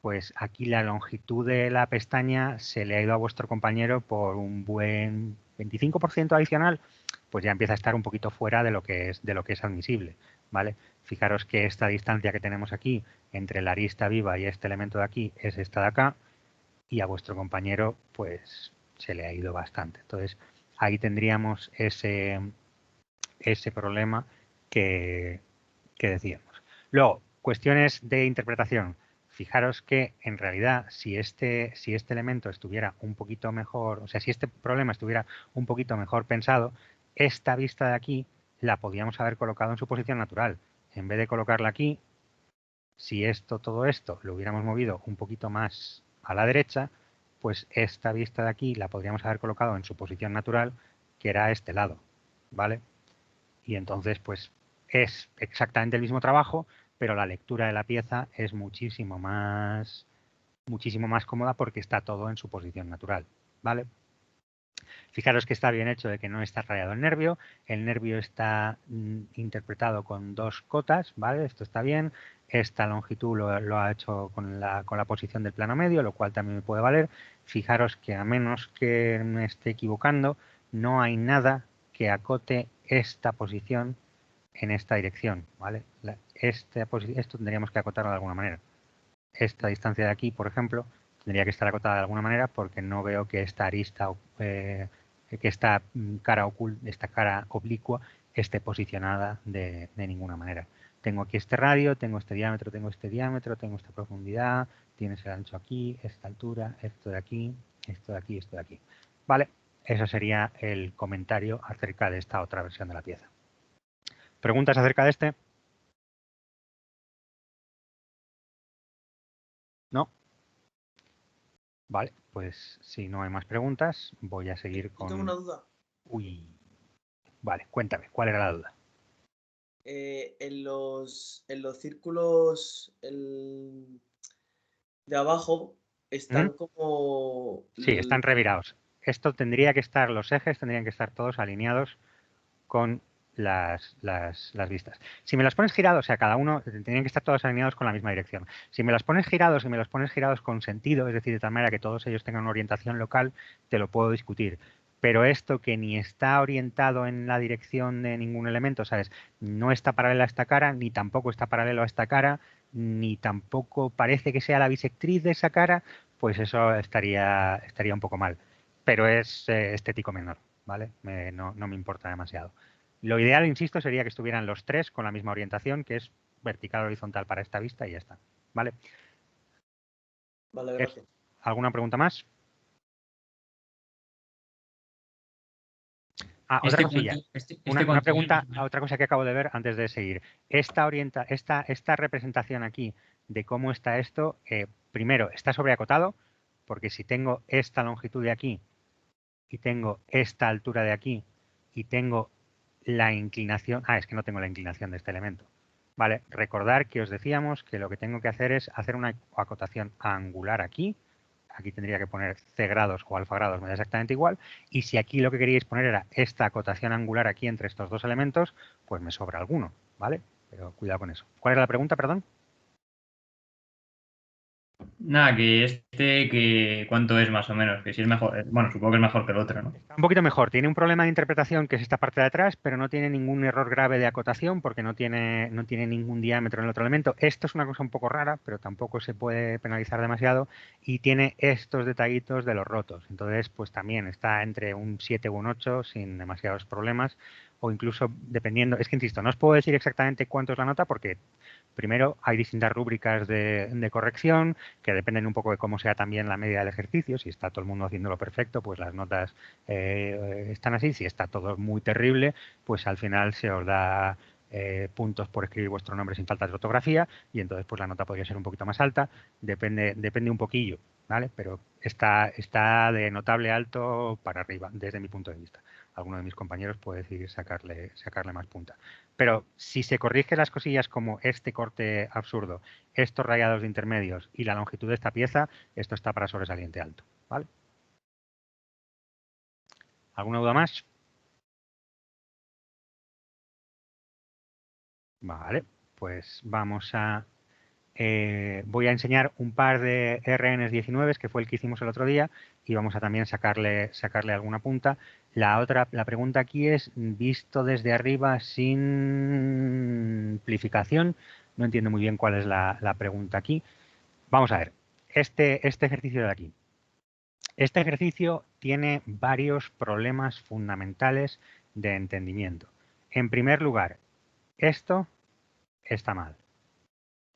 pues aquí la longitud de la pestaña se le ha ido a vuestro compañero por un buen 25% adicional, pues ya empieza a estar un poquito fuera de lo que es admisible, ¿vale? Fijaros que esta distancia que tenemos aquí entre la arista viva y este elemento de aquí es esta de acá, y a vuestro compañero pues se le ha ido bastante. Entonces ahí tendríamos ese problema que decíamos. Luego, cuestiones de interpretación. Fijaros que en realidad si este elemento estuviera un poquito mejor, o sea, si este problema estuviera un poquito mejor pensado, esta vista de aquí la podíamos haber colocado en su posición natural. En vez de colocarla aquí, si todo esto lo hubiéramos movido un poquito más a la derecha, pues esta vista de aquí la podríamos haber colocado en su posición natural, que era a este lado, ¿vale? Y entonces, pues es exactamente el mismo trabajo, pero la lectura de la pieza es muchísimo más cómoda porque está todo en su posición natural, ¿vale? Fijaros que está bien hecho de que no está rayado el nervio está interpretado con dos cotas, ¿vale? Esto está bien. Esta longitud lo ha hecho con la posición del plano medio, lo cual también me puede valer. Fijaros que a menos que me esté equivocando, no hay nada que acote esta posición en esta dirección, ¿vale? Esto tendríamos que acotarlo de alguna manera. Esta distancia de aquí, por ejemplo, tendría que estar acotada de alguna manera porque no veo que esta arista, que esta cara oblicua esté posicionada de ninguna manera. Tengo aquí este radio, tengo este diámetro, tengo esta profundidad, tienes el ancho aquí, esta altura, esto de aquí, esto de aquí, esto de aquí. Vale, Eso sería el comentario acerca de esta otra versión de la pieza. ¿Preguntas acerca de este? ¿No? Vale, pues si no hay más preguntas, voy a seguir Yo tengo una duda. Uy. Vale, cuéntame, ¿cuál era la duda? En los círculos de abajo están como... Sí, están revirados. Esto tendría que estar, los ejes tendrían que estar todos alineados con las vistas. Si me las pones girados, o sea, cada uno tendrían que estar todos alineados con la misma dirección. Si me las pones girados y me los pones girados con sentido, es decir, de tal manera que todos ellos tengan una orientación local, te lo puedo discutir. Pero esto que ni está orientado en la dirección de ningún elemento, ¿sabes? No está paralela a esta cara, ni tampoco está paralelo a esta cara, ni tampoco parece que sea la bisectriz de esa cara, pues eso estaría un poco mal. Pero es estético menor, ¿vale? No me importa demasiado. Lo ideal, insisto, sería que estuvieran los tres con la misma orientación, que es vertical horizontal para esta vista y ya está, ¿vale? Vale, gracias. ¿Alguna pregunta más? Otra cosilla. Una pregunta, otra cosa que acabo de ver antes de seguir. Esta representación aquí de cómo está esto, primero, está sobreacotado, porque si tengo esta longitud de aquí y tengo esta altura de aquí y tengo la inclinación... es que no tengo la inclinación de este elemento. Vale, recordar que os decíamos que lo que tengo que hacer es hacer una acotación angular aquí. Aquí tendría que poner C grados o alfa grados, me da exactamente igual. Y si aquí lo que queríais poner era esta acotación angular aquí entre estos dos elementos, pues me sobra alguno, ¿vale? Pero cuidado con eso. ¿Cuál era la pregunta, perdón? Nada, que cuánto es más o menos, que si es mejor, bueno, supongo que es mejor que el otro, ¿no? Un poquito mejor. Tiene un problema de interpretación que es esta parte de atrás, pero no tiene ningún error grave de acotación porque no tiene ningún diámetro en el otro elemento. Esto es una cosa un poco rara, pero tampoco se puede penalizar demasiado y tiene estos detallitos de los rotos. Entonces, pues también está entre un 7 o un 8 sin demasiados problemas o incluso dependiendo, es que insisto, no os puedo decir exactamente cuánto es la nota porque primero hay distintas rúbricas de corrección que dependen un poco de cómo sea también la media del ejercicio. Si está todo el mundo haciéndolo perfecto, pues las notas están así. Si está todo muy terrible, pues al final se os da puntos por escribir vuestro nombre sin falta de ortografía y entonces pues la nota podría ser un poquito más alta. Depende un poquillo, ¿vale? Pero está de notable alto para arriba, desde mi punto de vista. Alguno de mis compañeros puede decidir sacarle más punta. Pero si se corrige las cosillas como este corte absurdo, estos rayados de intermedios y la longitud de esta pieza, esto está para sobresaliente alto, ¿vale? ¿Alguna duda más? Vale, pues vamos a... voy a enseñar un par de RN19, que fue el que hicimos el otro día, y vamos a también sacarle alguna punta. La pregunta aquí es, visto desde arriba sin amplificación, no entiendo muy bien cuál es la pregunta aquí. Vamos a ver, este ejercicio de aquí. Este ejercicio tiene varios problemas fundamentales de entendimiento. En primer lugar, esto está mal.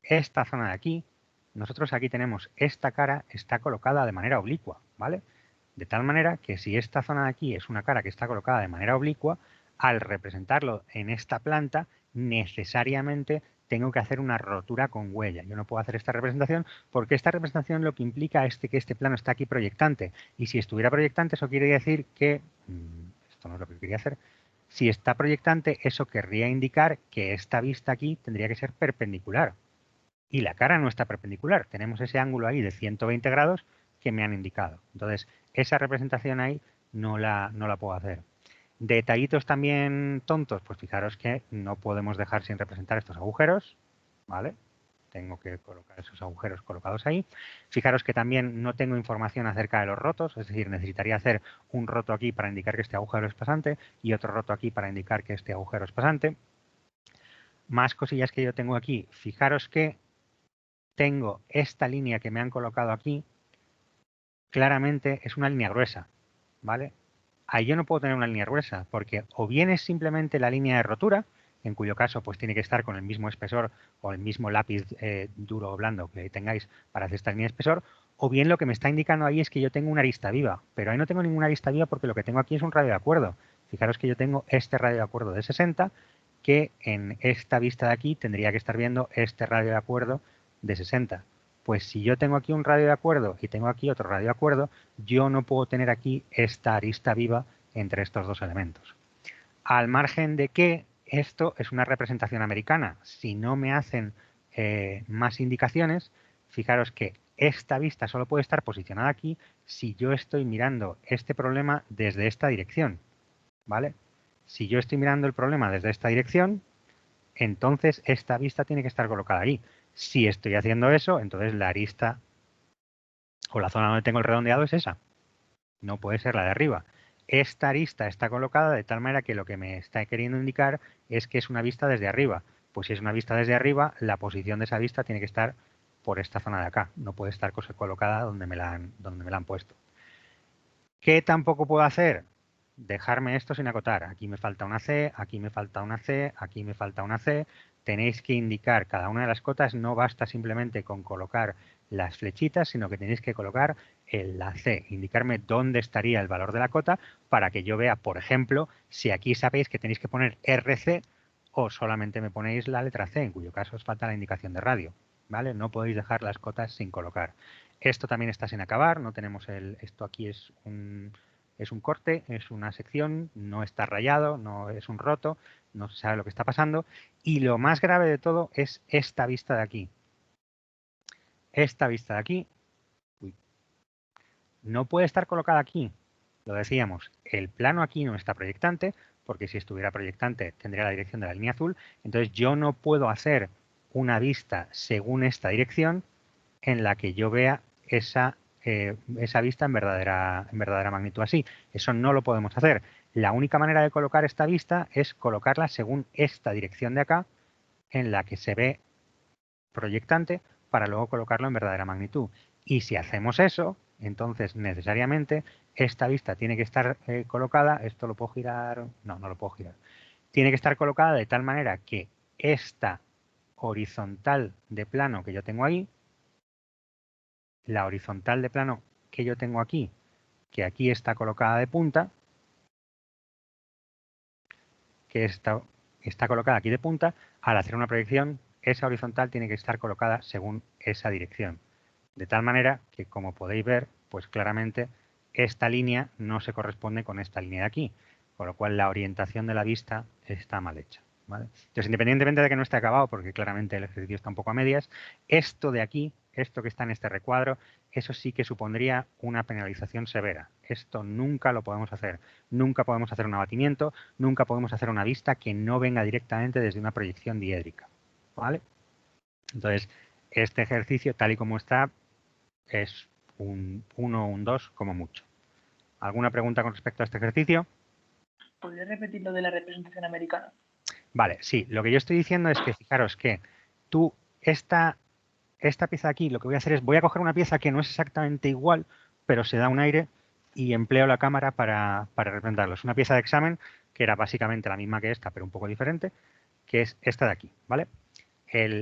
Esta zona de aquí, nosotros aquí tenemos esta cara, está colocada de manera oblicua, ¿vale? De tal manera que si esta zona de aquí es una cara que está colocada de manera oblicua, al representarlo en esta planta, necesariamente tengo que hacer una rotura con huella. Yo no puedo hacer esta representación porque esta representación lo que implica es que este plano está aquí proyectante. Y si estuviera proyectante, eso quiere decir que... esto no es lo que quería hacer. Si está proyectante, eso querría indicar que esta vista aquí tendría que ser perpendicular. Y la cara no está perpendicular. Tenemos ese ángulo ahí de 120 grados que me han indicado. Entonces, esa representación ahí no la puedo hacer. Detallitos también tontos, pues fijaros que no podemos dejar sin representar estos agujeros, ¿vale? Tengo que colocar esos agujeros colocados ahí. Fijaros que también no tengo información acerca de los rotos, es decir, necesitaría hacer un roto aquí para indicar que este agujero es pasante y otro roto aquí para indicar que este agujero es pasante. Más cosillas que yo tengo aquí. Fijaros que tengo esta línea que me han colocado aquí, claramente es una línea gruesa, ¿vale? Ahí yo no puedo tener una línea gruesa, porque o bien es simplemente la línea de rotura, en cuyo caso pues tiene que estar con el mismo espesor o el mismo lápiz duro o blando que tengáis para hacer esta línea de espesor, o bien lo que me está indicando ahí es que yo tengo una arista viva, pero ahí no tengo ninguna arista viva porque lo que tengo aquí es un radio de acuerdo. Fijaros que yo tengo este radio de acuerdo de 60, que en esta vista de aquí tendría que estar viendo este radio de acuerdo de 60. Pues si yo tengo aquí un radio de acuerdo y tengo aquí otro radio de acuerdo, yo no puedo tener aquí esta arista viva entre estos dos elementos. Al margen de que esto es una representación americana, si no me hacen más indicaciones, fijaros que esta vista solo puede estar posicionada aquí si yo estoy mirando este problema desde esta dirección, ¿vale? Si yo estoy mirando el problema desde esta dirección, entonces esta vista tiene que estar colocada ahí. Si estoy haciendo eso, entonces la arista o la zona donde tengo el redondeado es esa. No puede ser la de arriba. Esta arista está colocada de tal manera que lo que me está queriendo indicar es que es una vista desde arriba. Pues si es una vista desde arriba, la posición de esa vista tiene que estar por esta zona de acá. No puede estar colocada donde me la han puesto. ¿Qué tampoco puedo hacer? Dejarme esto sin acotar. Aquí me falta una C, aquí me falta una C, aquí me falta una C. Tenéis que indicar cada una de las cotas. No basta simplemente con colocar las flechitas, sino que tenéis que colocar la C, indicarme dónde estaría el valor de la cota para que yo vea, por ejemplo, si aquí sabéis que tenéis que poner RC o solamente me ponéis la letra C, en cuyo caso os falta la indicación de radio, ¿vale? No podéis dejar las cotas sin colocar. Esto también está sin acabar, no tenemos esto aquí es un corte, es una sección, no está rayado, no es un roto, no se sabe lo que está pasando. Y lo más grave de todo es esta vista de aquí. Esta vista de aquí no puede estar colocada aquí. Lo decíamos, el plano aquí no está proyectante, porque si estuviera proyectante tendría la dirección de la línea azul. Entonces yo no puedo hacer una vista según esta dirección en la que yo vea esa vista en verdadera magnitud así. Eso no lo podemos hacer. La única manera de colocar esta vista es colocarla según esta dirección de acá, en la que se ve proyectante, para luego colocarlo en verdadera magnitud. Y si hacemos eso, entonces necesariamente esta vista tiene que estar colocada, esto lo puedo girar, no lo puedo girar, tiene que estar colocada de tal manera que esta horizontal de plano que yo tengo ahí, la horizontal de plano que yo tengo aquí, que aquí está colocada de punta, que está colocada aquí de punta, al hacer una proyección, esa horizontal tiene que estar colocada según esa dirección. De tal manera que, como podéis ver, pues claramente esta línea no se corresponde con esta línea de aquí, con lo cual la orientación de la vista está mal hecha, ¿vale? Entonces, independientemente de que no esté acabado, porque claramente el ejercicio está un poco a medias, esto de aquí, esto que está en este recuadro, eso sí que supondría una penalización severa. Esto nunca lo podemos hacer. Nunca podemos hacer un abatimiento, nunca podemos hacer una vista que no venga directamente desde una proyección diédrica, ¿vale? Entonces, este ejercicio, tal y como está, es un 1 o un 2 como mucho. ¿Alguna pregunta con respecto a este ejercicio? ¿Podrías repetir lo de la representación americana? Vale, sí. Lo que yo estoy diciendo es que, fijaros que tú, esta pieza de aquí, lo que voy a hacer es, voy a coger una pieza que no es exactamente igual, pero se da un aire y empleo la cámara para representarlo. Es una pieza de examen que era básicamente la misma que esta, pero un poco diferente, que es esta de aquí, ¿vale?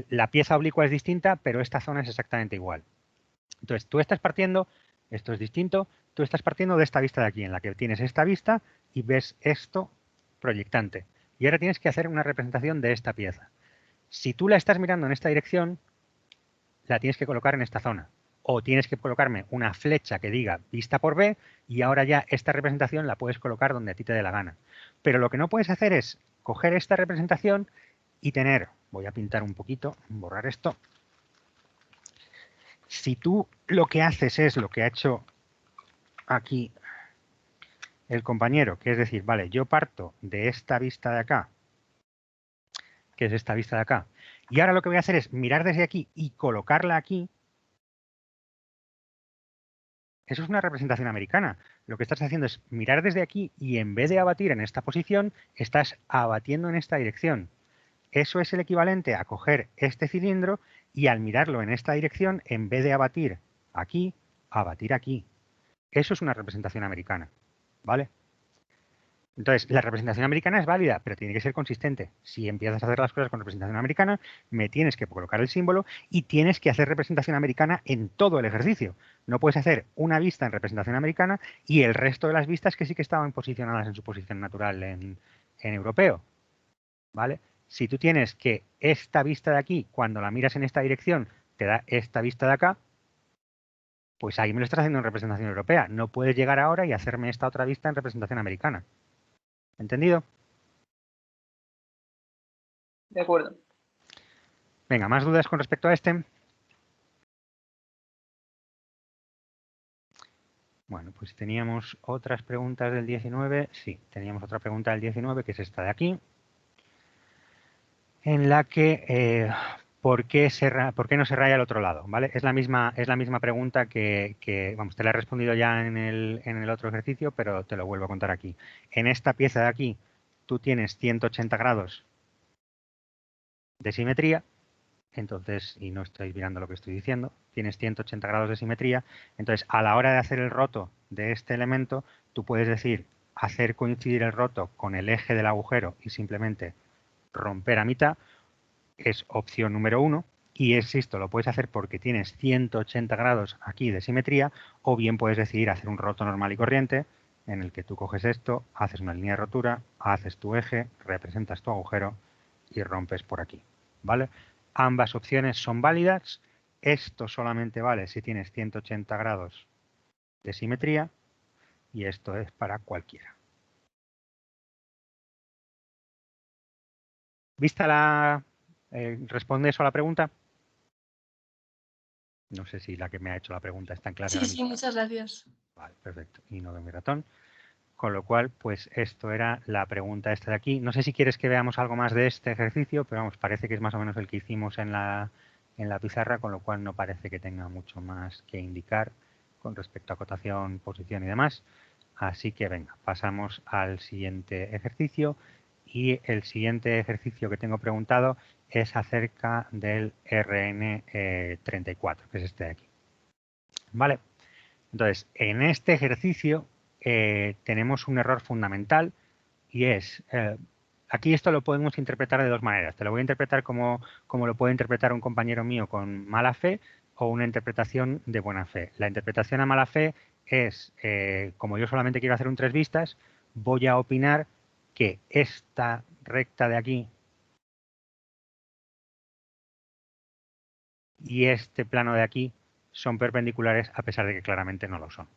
La pieza oblicua es distinta, pero esta zona es exactamente igual. Entonces, tú estás partiendo, esto es distinto, tú estás partiendo de esta vista de aquí, en la que tienes esta vista y ves esto proyectante. Y ahora tienes que hacer una representación de esta pieza. Si tú la estás mirando en esta dirección, la tienes que colocar en esta zona. O tienes que colocarme una flecha que diga vista por B y ahora ya esta representación la puedes colocar donde a ti te dé la gana. Pero lo que no puedes hacer es coger esta representación y tener, voy a pintar un poquito, borrar esto. Si tú lo que haces es lo que ha hecho aquí el compañero, que es decir, vale, yo parto de esta vista de acá, que es esta vista de acá, y ahora lo que voy a hacer es mirar desde aquí y colocarla aquí. Eso es una representación americana. Lo que estás haciendo es mirar desde aquí y en vez de abatir en esta posición, estás abatiendo en esta dirección. Eso es el equivalente a coger este cilindro y al mirarlo en esta dirección, en vez de abatir aquí, abatir aquí. Eso es una representación americana, ¿vale? Entonces, la representación americana es válida, pero tiene que ser consistente. Si empiezas a hacer las cosas con representación americana, me tienes que colocar el símbolo y tienes que hacer representación americana en todo el ejercicio. No puedes hacer una vista en representación americana y el resto de las vistas que sí que estaban posicionadas en su posición natural en europeo. ¿Vale? Si tú tienes que esta vista de aquí, cuando la miras en esta dirección, te da esta vista de acá, pues ahí me lo estás haciendo en representación europea. No puedes llegar ahora y hacerme esta otra vista en representación americana. ¿Entendido? De acuerdo. Venga, ¿más dudas con respecto a este? Bueno, pues teníamos otras preguntas del 19. Sí, teníamos otra pregunta del 19, que es esta de aquí, en la que ¿por qué no se raya al otro lado? ¿Vale? Es la misma pregunta vamos, te la he respondido ya en el otro ejercicio, pero te lo vuelvo a contar aquí. En esta pieza de aquí, tú tienes 180 grados de simetría, entonces, y no estáis mirando lo que estoy diciendo, tienes 180 grados de simetría, entonces a la hora de hacer el roto de este elemento, tú puedes decir hacer coincidir el roto con el eje del agujero y simplemente romper a mitad, es opción número 1, y insisto, lo puedes hacer porque tienes 180 grados aquí de simetría, o bien puedes decidir hacer un roto normal y corriente, en el que tú coges esto, haces una línea de rotura, haces tu eje, representas tu agujero y rompes por aquí, ¿vale? Ambas opciones son válidas. Esto solamente vale si tienes 180 grados de simetría y esto es para cualquiera. ¿Vista la... ¿responde eso a la pregunta? No sé si la que me ha hecho la pregunta está en clase. Sí, muchas gracias. Vale, perfecto. Y no de mi ratón. Con lo cual, pues esto era la pregunta esta de aquí. No sé si quieres que veamos algo más de este ejercicio, pero vamos, parece que es más o menos el que hicimos en la pizarra, con lo cual no parece que tenga mucho más que indicar con respecto a acotación, posición y demás. Así que venga, pasamos al siguiente ejercicio. Y el siguiente ejercicio que tengo preguntado es acerca del RN34, que es este de aquí. Vale. Entonces, en este ejercicio tenemos un error fundamental y es, aquí esto lo podemos interpretar de dos maneras. Te lo voy a interpretar como lo puede interpretar un compañero mío con mala fe o una interpretación de buena fe. La interpretación a mala fe es, como yo solamente quiero hacer un tres vistas, voy a opinar que esta recta de aquí y este plano de aquí son perpendiculares a pesar de que claramente no lo son.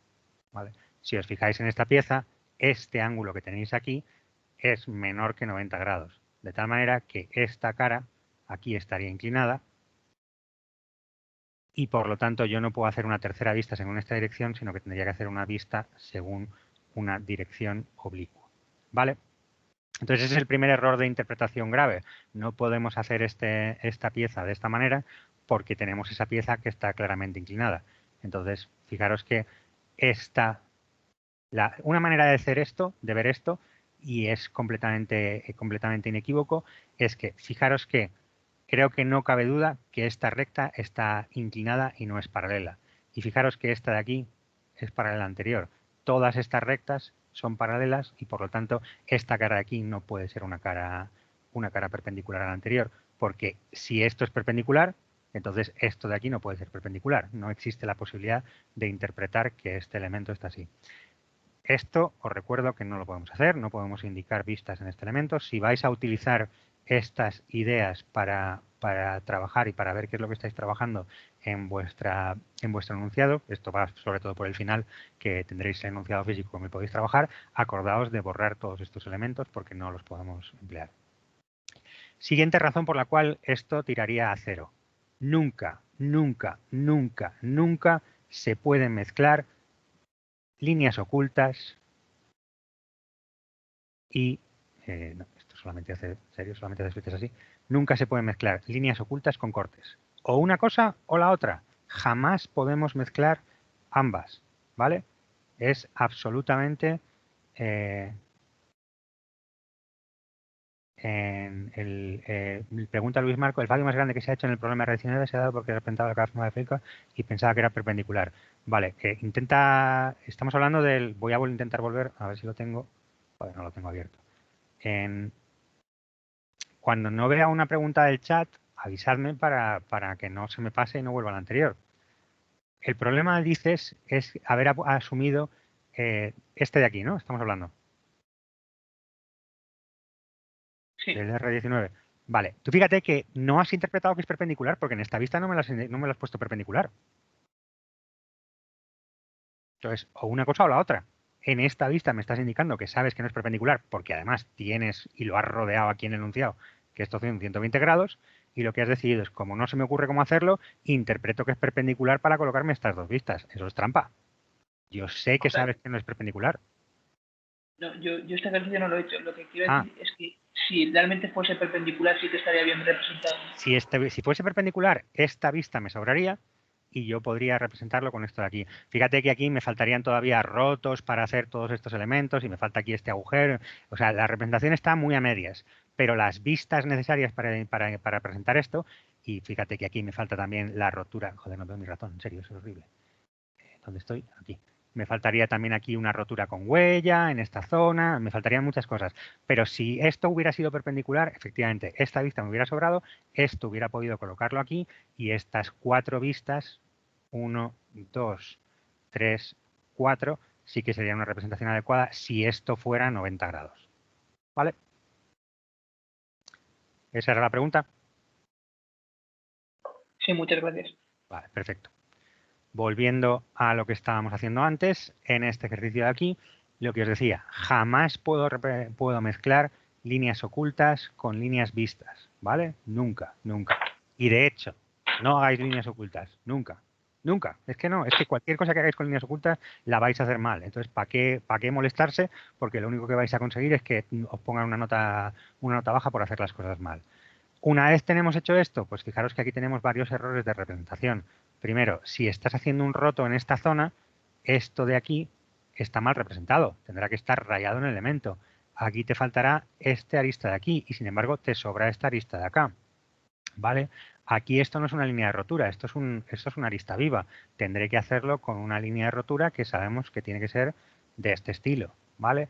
¿Vale? Si os fijáis en esta pieza, este ángulo que tenéis aquí es menor que 90 grados, de tal manera que esta cara aquí estaría inclinada y por lo tanto yo no puedo hacer una tercera vista según esta dirección, sino que tendría que hacer una vista según una dirección oblicua. ¿Vale? Entonces ese es el primer error de interpretación grave. No podemos hacer esta pieza de esta manera porque tenemos esa pieza que está claramente inclinada. Entonces, fijaros que una manera de hacer esto, de ver esto, y es completamente inequívoco, es que fijaros que creo que no cabe duda que esta recta está inclinada y no es paralela. Y fijaros que esta de aquí es paralela a la anterior. Todas estas rectas son paralelas y por lo tanto esta cara de aquí no puede ser una cara perpendicular a la anterior, porque si esto es perpendicular, entonces esto de aquí no puede ser perpendicular. No existe la posibilidad de interpretar que este elemento está así. Esto os recuerdo que no lo podemos hacer, no podemos indicar vistas en este elemento. Si vais a utilizar estas ideas para trabajar y para ver qué es lo que estáis trabajando en vuestro enunciado, esto va sobre todo por el final, que tendréis el enunciado físico como podéis trabajar, acordaos de borrar todos estos elementos porque no los podemos emplear. Siguiente razón por la cual esto tiraría a cero. Nunca, nunca, nunca, nunca se pueden mezclar líneas ocultas y no, esto solamente hace fleches así. Nunca se pueden mezclar líneas ocultas con cortes. O una cosa o la otra. Jamás podemos mezclar ambas, ¿vale? Es absolutamente pregunta Luis Marco, el fallo más grande que se ha hecho en el problema de radiación se ha dado porque representaba la cara forma de Felica y pensaba que era perpendicular. Vale, estamos hablando del, voy a intentar volver, a ver si lo tengo, Joder, no lo tengo abierto. Cuando no vea una pregunta del chat, avisadme para que no se me pase y no vuelva a la anterior. El problema, dices, es haber asumido este de aquí, ¿no? Estamos hablando. Sí. Del R19. Vale, tú fíjate que no has interpretado que es perpendicular porque en esta vista no me lo has puesto perpendicular. Entonces, o una cosa o la otra. En esta vista me estás indicando que sabes que no es perpendicular porque además tienes y lo has rodeado aquí en el enunciado que esto tiene 120 grados y lo que has decidido es, como no se me ocurre cómo hacerlo, interpreto que es perpendicular para colocarme estas dos vistas. Eso es trampa. Yo sé que sabes que no es perpendicular. No, yo este ejercicio no lo he hecho. Lo que quiero Ah. decir es que si realmente fuese perpendicular sí que estaría bien representado. Si fuese perpendicular, esta vista me sobraría y yo podría representarlo con esto de aquí. Fíjate que aquí me faltarían todavía rotos para hacer todos estos elementos y me falta aquí este agujero. O sea, la representación está muy a medias, pero las vistas necesarias para presentar esto, y fíjate que aquí me falta también la rotura. Joder, no veo mi ratón, en serio, eso es horrible. ¿Dónde estoy? Aquí. Me faltaría también aquí una rotura con huella en esta zona, me faltarían muchas cosas. Pero si esto hubiera sido perpendicular, efectivamente, esta vista me hubiera sobrado, esto hubiera podido colocarlo aquí y estas 4 vistas, 1, 2, 3, 4, sí que sería una representación adecuada si esto fuera 90 grados. ¿Vale? ¿Esa era la pregunta? Sí, muchas gracias. Vale, perfecto. Volviendo a lo que estábamos haciendo antes, en este ejercicio de aquí, lo que os decía, jamás puedo mezclar líneas ocultas con líneas vistas, ¿vale? Nunca, nunca. Y de hecho, no hagáis líneas ocultas, nunca, nunca. Es que no, es que cualquier cosa que hagáis con líneas ocultas la vais a hacer mal. Entonces, ¿para qué molestarse? Porque lo único que vais a conseguir es que os pongan una nota baja por hacer las cosas mal. Una vez tenemos hecho esto, pues fijaros que aquí tenemos varios errores de representación. Primero, si estás haciendo un roto en esta zona, esto de aquí está mal representado. Tendrá que estar rayado en el elemento. Aquí te faltará este arista de aquí y sin embargo te sobra esta arista de acá. ¿Vale? Aquí esto no es una línea de rotura, esto es una arista viva. Tendré que hacerlo con una línea de rotura que sabemos que tiene que ser de este estilo. ¿Vale?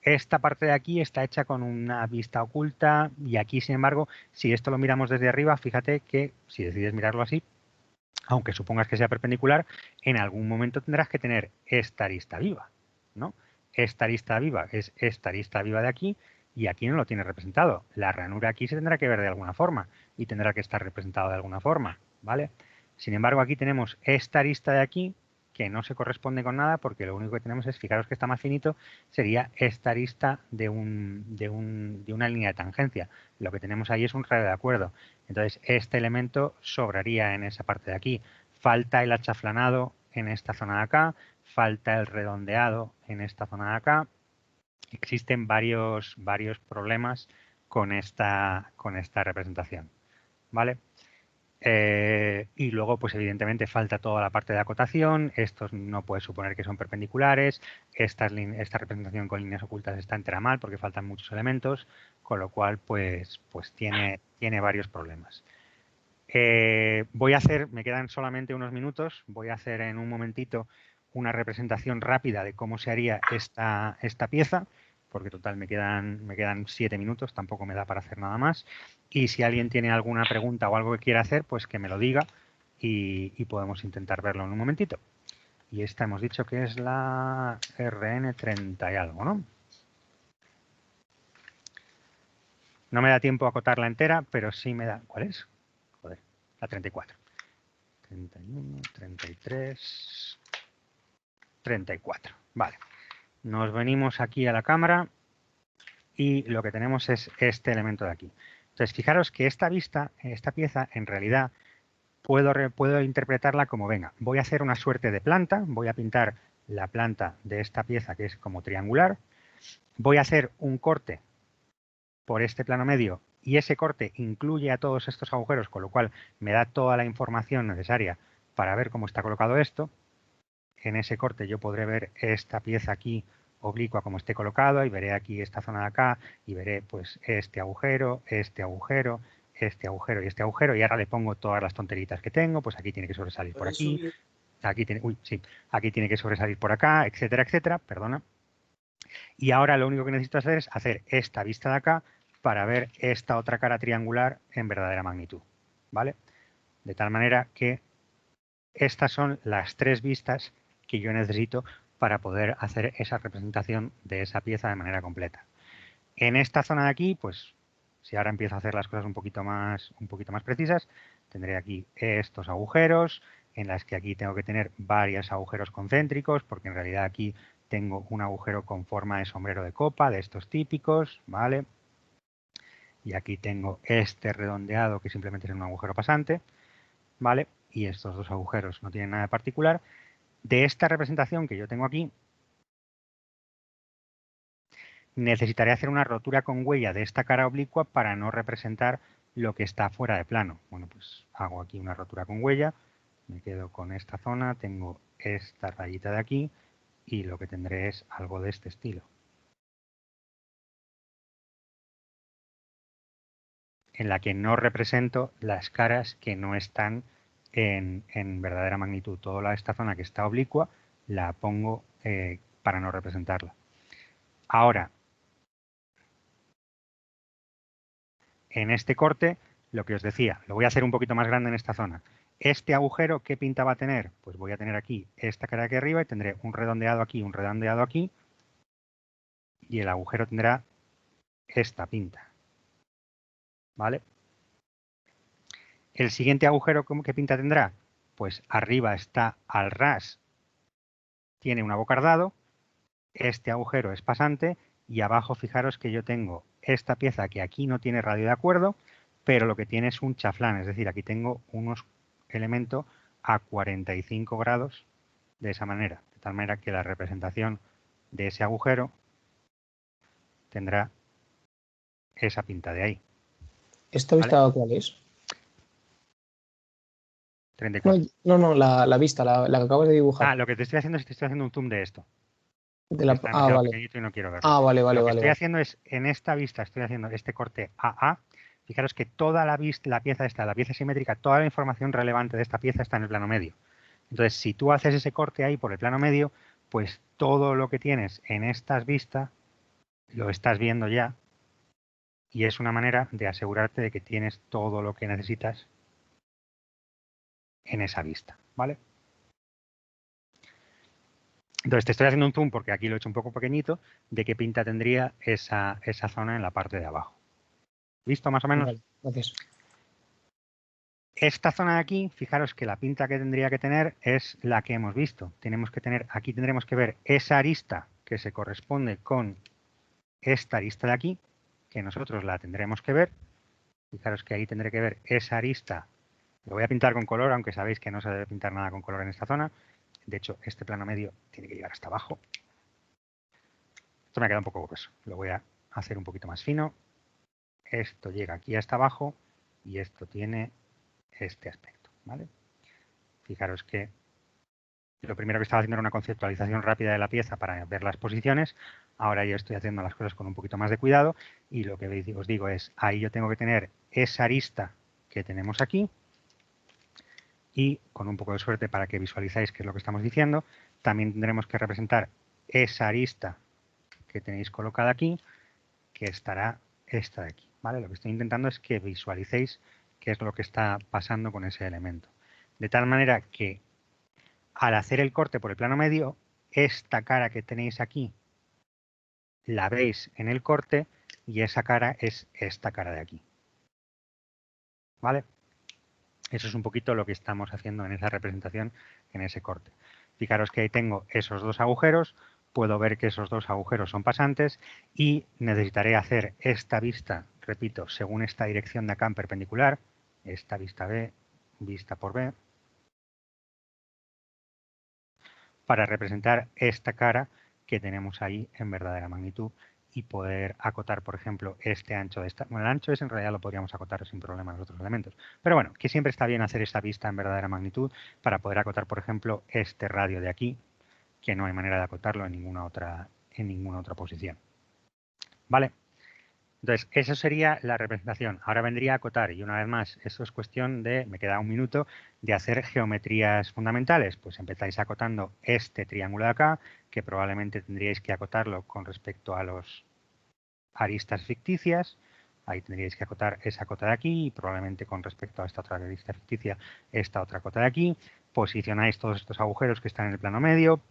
Esta parte de aquí está hecha con una vista oculta y aquí, sin embargo, si esto lo miramos desde arriba, fíjate que si decides mirarlo así, aunque supongas que sea perpendicular, en algún momento tendrás que tener esta arista viva, ¿no? Esta arista viva es esta arista viva de aquí y aquí no lo tiene representado. La ranura aquí se tendrá que ver de alguna forma y tendrá que estar representado de alguna forma, ¿vale? Sin embargo, aquí tenemos esta arista de aquí que no se corresponde con nada porque lo único que tenemos es, fijaros que está más finito, sería esta arista de una línea de tangencia. Lo que tenemos ahí es un radio de acuerdo. Entonces, este elemento sobraría en esa parte de aquí. Falta el achaflanado en esta zona de acá, falta el redondeado en esta zona de acá. Existen varios problemas con esta representación, ¿vale? Y luego, pues evidentemente falta toda la parte de acotación. Estos no puedes suponer que son perpendiculares. Esta representación con líneas ocultas está entera mal porque faltan muchos elementos, con lo cual pues tiene varios problemas. Me quedan solamente unos minutos, voy a hacer en un momentito una representación rápida de cómo se haría esta pieza, porque total me quedan 7 minutos, tampoco me da para hacer nada más. Y si alguien tiene alguna pregunta o algo que quiera hacer, pues que me lo diga y podemos intentar verlo en un momentito. Y esta hemos dicho que es la RN30 y algo, ¿no? No me da tiempo a acotarla entera, pero sí me da... ¿Cuál es? Joder, la 34. 31, 33, 34. Vale. Nos venimos aquí a la cámara y lo que tenemos es este elemento de aquí. Entonces, fijaros que esta pieza, en realidad, puedo interpretarla como, venga, voy a hacer una suerte de planta, voy a pintar la planta de esta pieza que es como triangular, voy a hacer un corte por este plano medio y ese corte incluye a todos estos agujeros, con lo cual me da toda la información necesaria para ver cómo está colocado esto. En ese corte yo podré ver esta pieza aquí oblicua como esté colocado y veré aquí esta zona de acá y veré pues este agujero, este agujero, este agujero y este agujero y ahora le pongo todas las tonteritas que tengo, pues aquí tiene que sobresalir por aquí. aquí tiene, aquí tiene que sobresalir por acá, etcétera, etcétera, perdona. Y ahora lo único que necesito hacer es hacer esta vista de acá para ver esta otra cara triangular en verdadera magnitud, ¿vale? De tal manera que estas son las 3 vistas que yo necesito para poder hacer esa representación de esa pieza de manera completa. En esta zona de aquí, pues si ahora empiezo a hacer las cosas un poquito más precisas, tendré aquí estos agujeros, en las que aquí tengo que tener varios agujeros concéntricos, porque en realidad aquí tengo un agujero con forma de sombrero de copa, de estos típicos, ¿vale? Y aquí tengo este redondeado que simplemente es un agujero pasante, ¿vale? Y estos 2 agujeros no tienen nada de particular. De esta representación que yo tengo aquí, necesitaré hacer una rotura con huella de esta cara oblicua para no representar lo que está fuera de plano. Bueno, pues hago aquí una rotura con huella, me quedo con esta zona, tengo esta rayita de aquí y lo que tendré es algo de este estilo. En la que no represento las caras que no están en verdadera magnitud. Toda esta zona que está oblicua la pongo para no representarla. Ahora, en este corte, lo que os decía, lo voy a hacer un poquito más grande en esta zona. Este agujero, ¿qué pinta va a tener? Pues voy a tener aquí esta cara de aquí arriba y tendré un redondeado aquí, un redondeado aquí. Y el agujero tendrá esta pinta. ¿Vale? El siguiente agujero, ¿qué pinta tendrá? Pues arriba está al ras, tiene un abocardado, este agujero es pasante y abajo fijaros que yo tengo esta pieza que aquí no tiene radio de acuerdo, pero lo que tiene es un chaflán, es decir, aquí tengo unos elementos a 45 grados de esa manera, de tal manera que la representación de ese agujero tendrá esa pinta de ahí. ¿Esta vista ¿Vale? cuál es? 34. No, la vista, la que acabas de dibujar. Ah, lo que te estoy haciendo es que te estoy haciendo un zoom de esto. De la... Está Ah, demasiado vale. pequeñito y no quiero verlo. Ah, vale, Lo que vale, estoy vale. haciendo es, en esta vista, estoy haciendo este corte AA. Fijaros que toda la pieza esta, la pieza simétrica, toda la información relevante de esta pieza está en el plano medio. Entonces, si tú haces ese corte ahí por el plano medio, pues todo lo que tienes en estas vistas lo estás viendo ya y es una manera de asegurarte de que tienes todo lo que necesitas en esa vista, ¿vale? Entonces te estoy haciendo un zoom porque aquí lo he hecho un poco pequeñito de qué pinta tendría esa zona en la parte de abajo. ¿Listo más o menos? Vale, gracias. Esta zona de aquí, fijaros que la pinta que tendría que tener es la que hemos visto. Tenemos que tener, aquí tendremos que ver esa arista que se corresponde con esta arista de aquí, que nosotros la tendremos que ver. Fijaros que ahí tendré que ver esa arista. Lo voy a pintar con color, aunque sabéis que no se debe pintar nada con color en esta zona. De hecho, este plano medio tiene que llegar hasta abajo. Esto me ha quedado un poco grueso. Lo voy a hacer un poquito más fino. Esto llega aquí hasta abajo y esto tiene este aspecto, ¿vale? Fijaros que lo primero que estaba haciendo era una conceptualización rápida de la pieza para ver las posiciones. Ahora yo estoy haciendo las cosas con un poquito más de cuidado y lo que os digo es, ahí yo tengo que tener esa arista que tenemos aquí y con un poco de suerte para que visualizáis qué es lo que estamos diciendo, también tendremos que representar esa arista que tenéis colocada aquí, que estará esta de aquí, ¿vale? Lo que estoy intentando es que visualicéis qué es lo que está pasando con ese elemento. De tal manera que al hacer el corte por el plano medio, esta cara que tenéis aquí la veis en el corte y esa cara es esta cara de aquí. ¿Vale? Eso es un poquito lo que estamos haciendo en esa representación, en ese corte. Fijaros que ahí tengo esos 2 agujeros, puedo ver que esos 2 agujeros son pasantes y necesitaré hacer esta vista, repito, según esta dirección de acá en perpendicular, esta vista B, vista por B, para representar esta cara que tenemos ahí en verdadera magnitud y poder acotar, por ejemplo, este ancho de esta. Bueno, el ancho es en realidad lo podríamos acotar sin problema en los otros elementos. Pero bueno, que siempre está bien hacer esa vista en verdadera magnitud para poder acotar, por ejemplo, este radio de aquí, que no hay manera de acotarlo en ninguna otra posición. ¿Vale? Entonces, eso sería la representación. Ahora vendría a acotar, y una vez más, eso es cuestión de, me queda un minuto, de hacer geometrías fundamentales. Pues empezáis acotando este triángulo de acá, que probablemente tendríais que acotarlo con respecto a los aristas ficticias. Ahí tendríais que acotar esa cota de aquí, y probablemente con respecto a esta otra arista ficticia, esta otra cota de aquí. Posicionáis todos estos agujeros que están en el plano medio.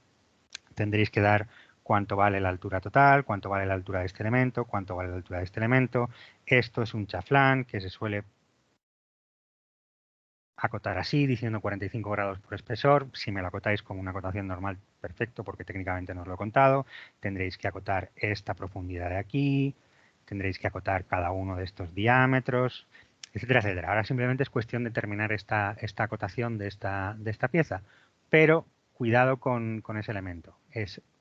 Tendréis que dar cuánto vale la altura total, cuánto vale la altura de este elemento, cuánto vale la altura de este elemento. Esto es un chaflán que se suele acotar así, diciendo 45 grados por espesor. Si me lo acotáis con una acotación normal, perfecto, porque técnicamente no os lo he contado. Tendréis que acotar esta profundidad de aquí, tendréis que acotar cada uno de estos diámetros, etcétera, etcétera. Ahora simplemente es cuestión de terminar esta acotación de esta pieza, pero cuidado con ese elemento.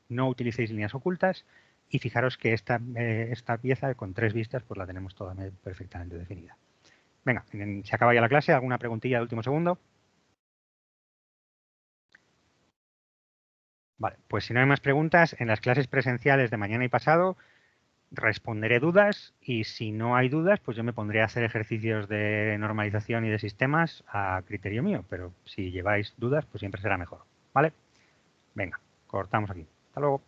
No utilicéis líneas ocultas y fijaros que esta pieza con 3 vistas pues la tenemos toda perfectamente definida. Venga, se acaba ya la clase. ¿Alguna preguntilla de último segundo? Vale, pues si no hay más preguntas, en las clases presenciales de mañana y pasado responderé dudas y si no hay dudas, pues yo me pondré a hacer ejercicios de normalización y de sistemas a criterio mío, pero si lleváis dudas, pues siempre será mejor. ¿Vale? Venga, cortamos aquí. Hasta luego.